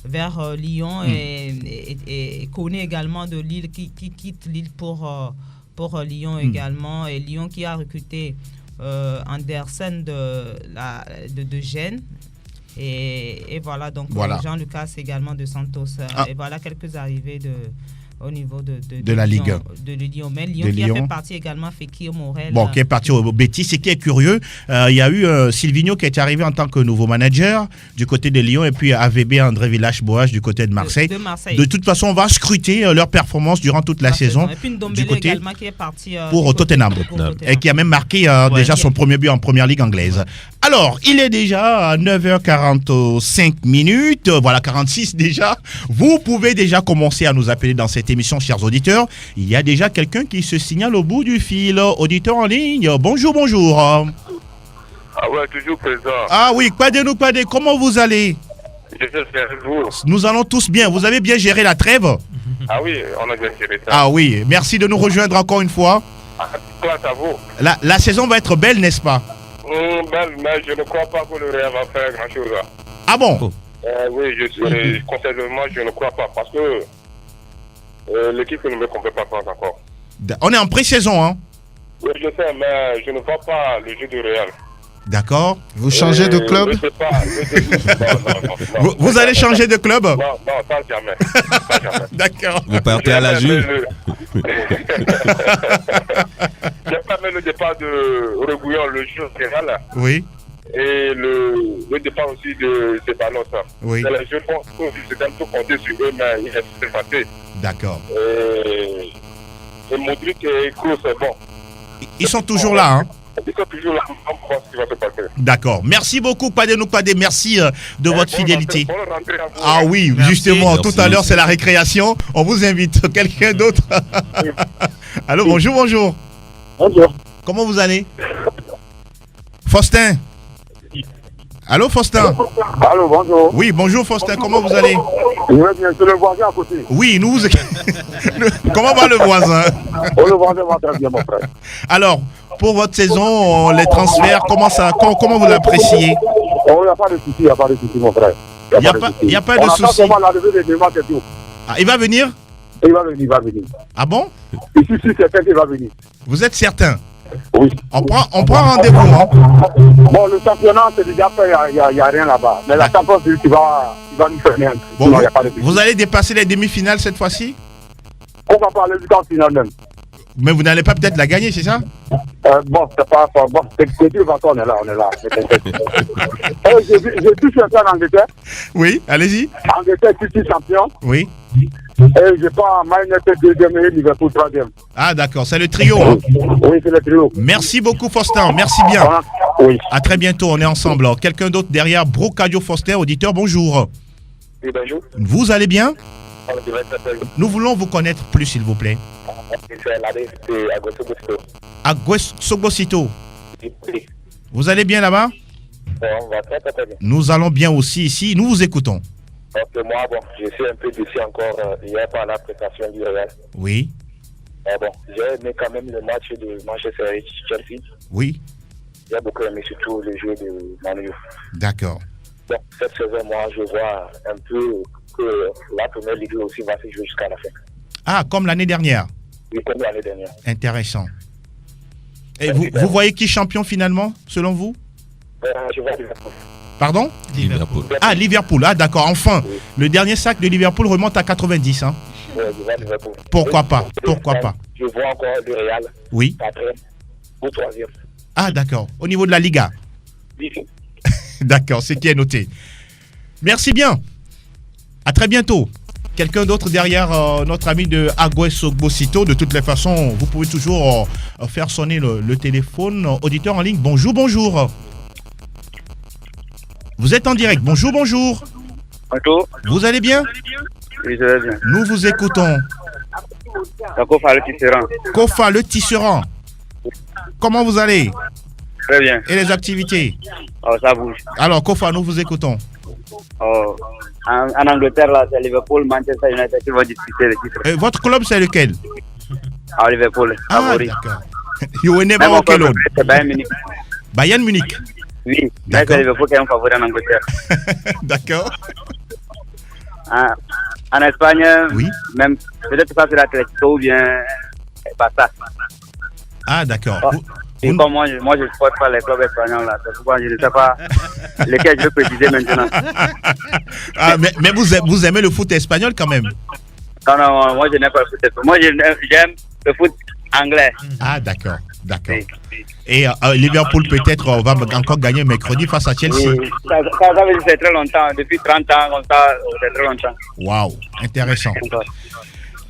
vers Lyon, et Koné également de Lille qui quitte Lille pour Lyon également, et Lyon qui a recruté Andersen de Gênes. Et voilà, donc Jean-Lucas également de Santos. Et voilà quelques arrivées au niveau de la Ligue. De Lyon. Mais Lyon qui a fait partie également, Fekir Morel. Bon, qui est parti au Betis. Et qui est curieux, il y a eu Silvinho qui est arrivé en tant que nouveau manager du côté de Lyon et puis AVB André Villas-Boas du côté de Marseille. De toute façon, on va scruter leur performance durant toute la saison. Et puis Ndombele du côté également qui est parti pour Tottenham. Et qui a même marqué déjà son premier but en première ligue anglaise. Alors, il est déjà à 9h45 minutes. Voilà, 46 déjà. Vous pouvez déjà commencer à nous appeler dans cette émission, chers auditeurs. Il y a déjà quelqu'un qui se signale au bout du fil. Auditeur en ligne, bonjour. Ah ouais, toujours présent. Ah oui, Kwadé, comment vous allez? Je sais bien, vous. Nous allons tous bien. Vous avez bien géré la trêve? Ah oui, on a bien géré ça. Ah oui, merci de nous rejoindre encore une fois. Grâce à vous. La saison va être belle, n'est-ce pas? Belle, mais je ne crois pas que le Real va faire grand-chose. Ah bon? Oui, concernant, je ne crois pas, parce que l'équipe ne me comprend pas encore. On est en pré-saison, hein? Oui, je sais, mais je ne vois pas le jeu du Real. D'accord. Vous changez de club? Je sais pas. Non. Vous allez changer de club? Non, ça jamais. D'accord. Vous partez à la Juve? J'ai pas même le départ de Reguillon, le jeu Real. Oui. Et le départ aussi de Ceballos. Oui. Je pense que c'est un peu compté sur eux, mais il est passé. D'accord. Et Modric et Kroos, bon. Ils sont toujours là, hein? Ils sont toujours là, on croit ce qui va se passer. D'accord. Merci beaucoup, Kwadé. Merci de votre fidélité. Ah oui, merci. Justement, Merci. Tout à l'heure, c'est la récréation. On vous invite. Quelqu'un d'autre? Allô, bonjour. Bonjour. Comment vous allez? Faustin. Allô, Faustin? Allô, bonjour. Oui, bonjour, Faustin. Comment vous allez? Je vais bien, c'est le voisin à côté. Oui, nous vous... Comment va le voisin? Le voisin va très bien, mon frère. Alors, pour votre saison, les transferts, comment vous l'appréciez? Il n'y a pas de souci, mon frère. Il n'y a pas de souci. Ah, il va venir? Il va venir. Ah bon? Ici, c'est certain qu'il va venir. Vous êtes certain? Oui. On prend rendez-vous, hein? Bon, le championnat, c'est déjà fait, il n'y a rien là-bas. Mais la Champions League, il va nous faire rien. Bon, vous allez dépasser les demi-finales cette fois-ci? On va parler du temps final même. Mais vous n'allez pas peut-être la gagner, c'est ça? Bon, c'est pas bon. C'est dur, on est là. J'ai tout champion en Angleterre. Oui, allez-y. Angleterre, City champion. Oui. Et je pas Man United deuxième et Liverpool troisième. Ah d'accord, c'est le trio. Hein. Oui, c'est le trio. Merci beaucoup, Faustin. Merci bien. Oui. À très bientôt, on est ensemble. Quelqu'un d'autre derrière, Brocadio Faustin, auditeur, bonjour. Oui, bonjour. Vous allez bien? Nous voulons vous connaître plus, s'il vous plaît. Aguesogosito. Vous allez bien là-bas? On va très bien. Nous allons bien aussi ici. Nous vous écoutons. Donc moi, je suis un peu déçu encore hier par la prestation du Real. Oui. J'ai aimé quand même le match de Manchester Chelsea. Oui. J'ai beaucoup aimé surtout le jeu de Manu. D'accord. Donc cette saison, moi, je vois un peu que la première ligue aussi va se jouer jusqu'à la fin. Ah, comme l'année dernière? Oui, comme l'année dernière. Intéressant. Et vous voyez qui champion finalement, selon vous? Je vois Liverpool. Pardon? Liverpool. Ah, Liverpool. Ah, d'accord. Enfin, oui. Le dernier sac de Liverpool remonte à 90. Hein? Oui, je vois Liverpool. Pourquoi pas? Pourquoi pas? Je vois encore le Real. Oui. 4e ou 3e. Ah, d'accord. Au niveau de la Liga? Oui. D'accord, c'est qui est noté. Merci bien. À très bientôt. Quelqu'un d'autre derrière notre ami de Aguesogosito. De toutes les façons, vous pouvez toujours faire sonner le téléphone. Auditeur en ligne, bonjour. Vous êtes en direct. Bonjour. Bonjour. Vous allez bien? Oui, je vais bien. Nous vous écoutons. Kofa le Tisserand. Kofa le Tisserand. Comment vous allez? Très bien. Et les activités? Ça bouge. Alors, Kofa, nous vous écoutons. En Angleterre, là, c'est Liverpool, Manchester United qui vont discuter le titre. Votre club, c'est lequel? Liverpool. Ah, d'accord. You will never walk alone. C'est Bayern Munich. Bayern Munich? Oui, mais c'est Liverpool qui est un favori en Angleterre. D'accord. En Espagne, oui. Même peut-être pas sur l'Atlético ou bien Barça. Ah, d'accord. Et comme moi, je ne supporte pas les clubs espagnols là. C'est pourquoi je ne sais pas lesquels je veux préciser maintenant. Ah, mais vous aimez le foot espagnol quand même? Non, moi je n'aime pas le foot. Moi j'aime le foot anglais. Ah, d'accord. Et Liverpool peut-être va encore gagner mercredi face à Chelsea. Oui, ça fait très longtemps, depuis 30 ans, comme ça, c'est très longtemps. Waouh, intéressant.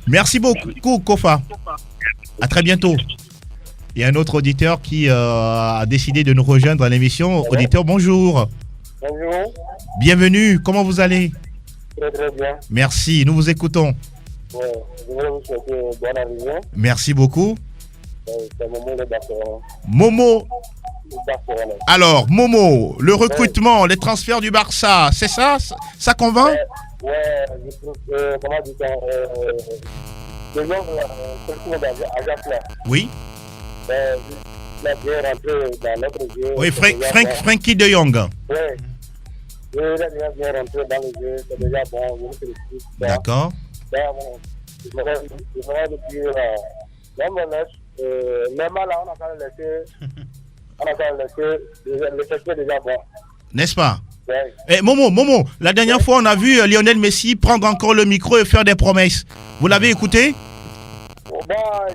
Merci beaucoup, Kofa. À très bientôt. Il y a un autre auditeur qui a décidé de nous rejoindre à l'émission. Auditeur, bonjour. Bonjour. Bienvenue, comment vous allez? Très bien. Merci, nous vous écoutons. Ouais, je voulais vous souhaiter bonne arrivée. Merci beaucoup. C'est Momo le Barcelone. Momo. Barcelone. Alors, Momo, le recrutement, les transferts du Barça, c'est ça? Ça convainc? Ouais, je trouve que, comment dire ça, le nom de l'Ajax là. Oui. Il a bien rentré dans notre jeu. Oui, Frenkie de Jong. Oui. Il a déjà bien rentré dans le jeu, c'est déjà bon, je le félicite. D'accord. Je voudrais dire, même là, on a quand même laissé, le secteur déjà bon. N'est-ce pas? Ouais. Et Momo, la dernière fois, on a vu Lionel Messi prendre encore le micro et faire des promesses. Vous l'avez écouté?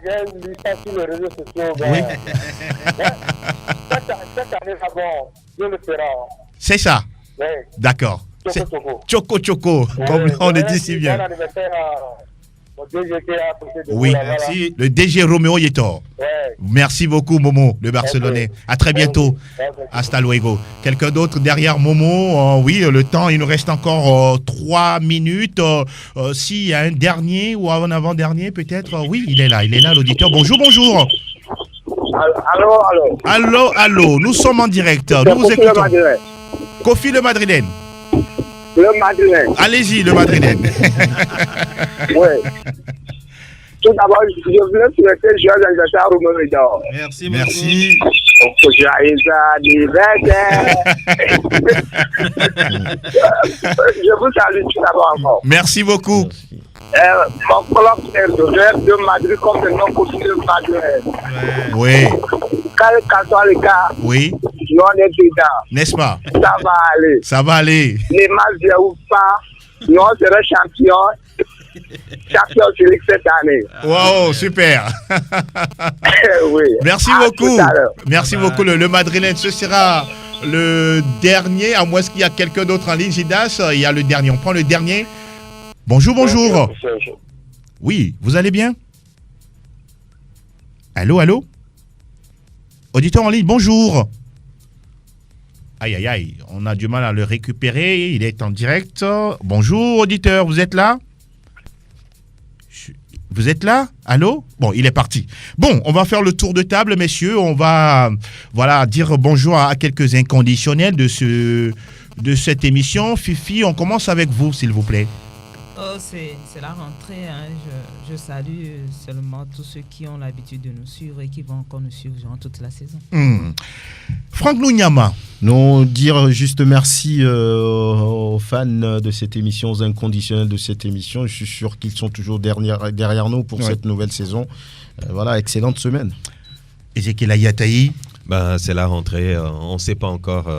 J'ai lu ça sur les réseaux sociaux. Oui. Cette année, Dieu le fera. C'est ça? Oui. D'accord. Choco, comme on le dit si bien. Bon anniversaire au DG qui est à côté de oui, merci. Le DG Roméo Yetor. Ouais. Merci beaucoup, Momo, le Barcelonais. À très bientôt. Hasta luego. Quelqu'un d'autre derrière Momo? Oui, le temps, il nous reste encore 3 minutes. S'il y a un dernier ou un avant-dernier, peut-être. Oui, il est là, l'auditeur. Bonjour. Allô. Nous sommes en direct. Nous vous écoutons. Kofi le Madrilène. Le Madrilène. Allez-y, le Madrilène. Oui. Tout d'abord, je voulais souhaiter joyeux anniversaire à Romain Médor. Merci. Joyeux anniversaire. Je vous salue tout d'abord encore. Merci beaucoup. Mon colloque est de Madrid comme le nom Kofi le Madrilène. Oui. Quand soit le cas, oui. Nous on est dedans. N'est-ce pas? Ça va aller. Les matchs viennent ou pas, nous on sera champion sur cette année. Wow, super. Oui. Merci beaucoup. Merci beaucoup. Le Madrilène, ce sera le dernier, à moins qu'il y a quelqu'un d'autre en ligne. Gidas, il y a le dernier. On prend le dernier. Bonjour. Oui, vous allez bien? Allô? Auditeur en ligne, bonjour. Aïe, on a du mal à le récupérer. Il est en direct. Bonjour, auditeur, vous êtes là? Vous êtes là? Allô? Bon, il est parti. Bon, on va faire le tour de table, messieurs. On va dire bonjour à quelques inconditionnels de cette émission. Fifi, on commence avec vous, s'il vous plaît. C'est la rentrée. Hein. Je salue seulement tous ceux qui ont l'habitude de nous suivre et qui vont encore nous suivre durant toute la saison. Franck Lunyama. Non, dire juste merci aux fans de cette émission, aux inconditionnels de cette émission. Je suis sûr qu'ils sont toujours derrière nous pour cette nouvelle saison. Voilà, excellente semaine. Ezekiel Ayataï. C'est la rentrée. On ne sait pas encore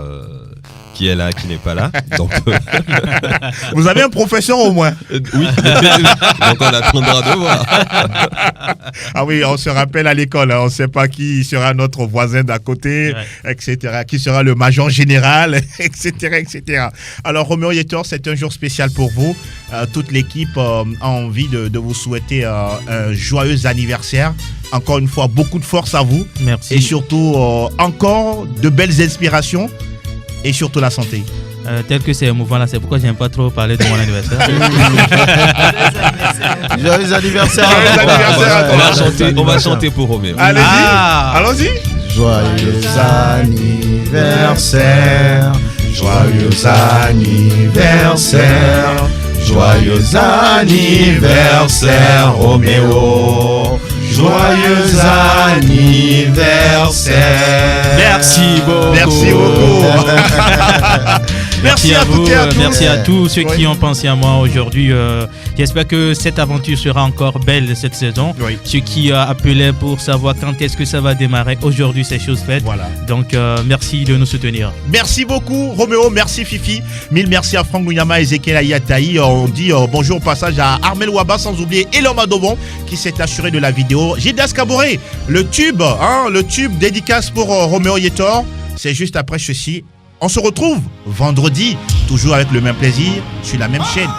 qui est là, qui n'est pas là. Donc, vous avez un professeur au moins? Oui. Donc on attendra de voir. Ah oui, on se rappelle à l'école, on ne sait pas qui sera notre voisin d'à côté, etc. Qui sera le major général, etc. Alors Roméo Yetor, c'est un jour spécial pour vous. Toute l'équipe a envie de vous souhaiter un joyeux anniversaire. Encore une fois, beaucoup de force à vous. Merci. Et surtout, encore de belles inspirations. Et surtout la santé. Tel que c'est émouvant là, c'est pourquoi j'aime pas trop parler de mon anniversaire. Joyeux anniversaire. On va chanter pour Roméo. Allons-y. Joyeux anniversaire. Joyeux anniversaire. Joyeux anniversaire, Roméo. Joyeux anniversaire. Merci beaucoup. Merci à vous, merci à tous ceux qui ont pensé à moi aujourd'hui. J'espère que cette aventure sera encore belle cette saison. Ceux qui appelaient pour savoir quand est-ce que ça va démarrer, aujourd'hui c'est chose faite. Voilà. Donc merci de nous soutenir. Merci beaucoup Roméo, merci Fifi. Mille merci à Franck Lunyama, Ezekiel Ayataï. On dit bonjour au passage à Armel Waba, sans oublier Elom Adobon qui s'est assuré de la vidéo. Gildas Kaboré, le tube dédicace pour Roméo Yetor. C'est juste après ceci. On se retrouve vendredi, toujours avec le même plaisir, sur la même chaîne.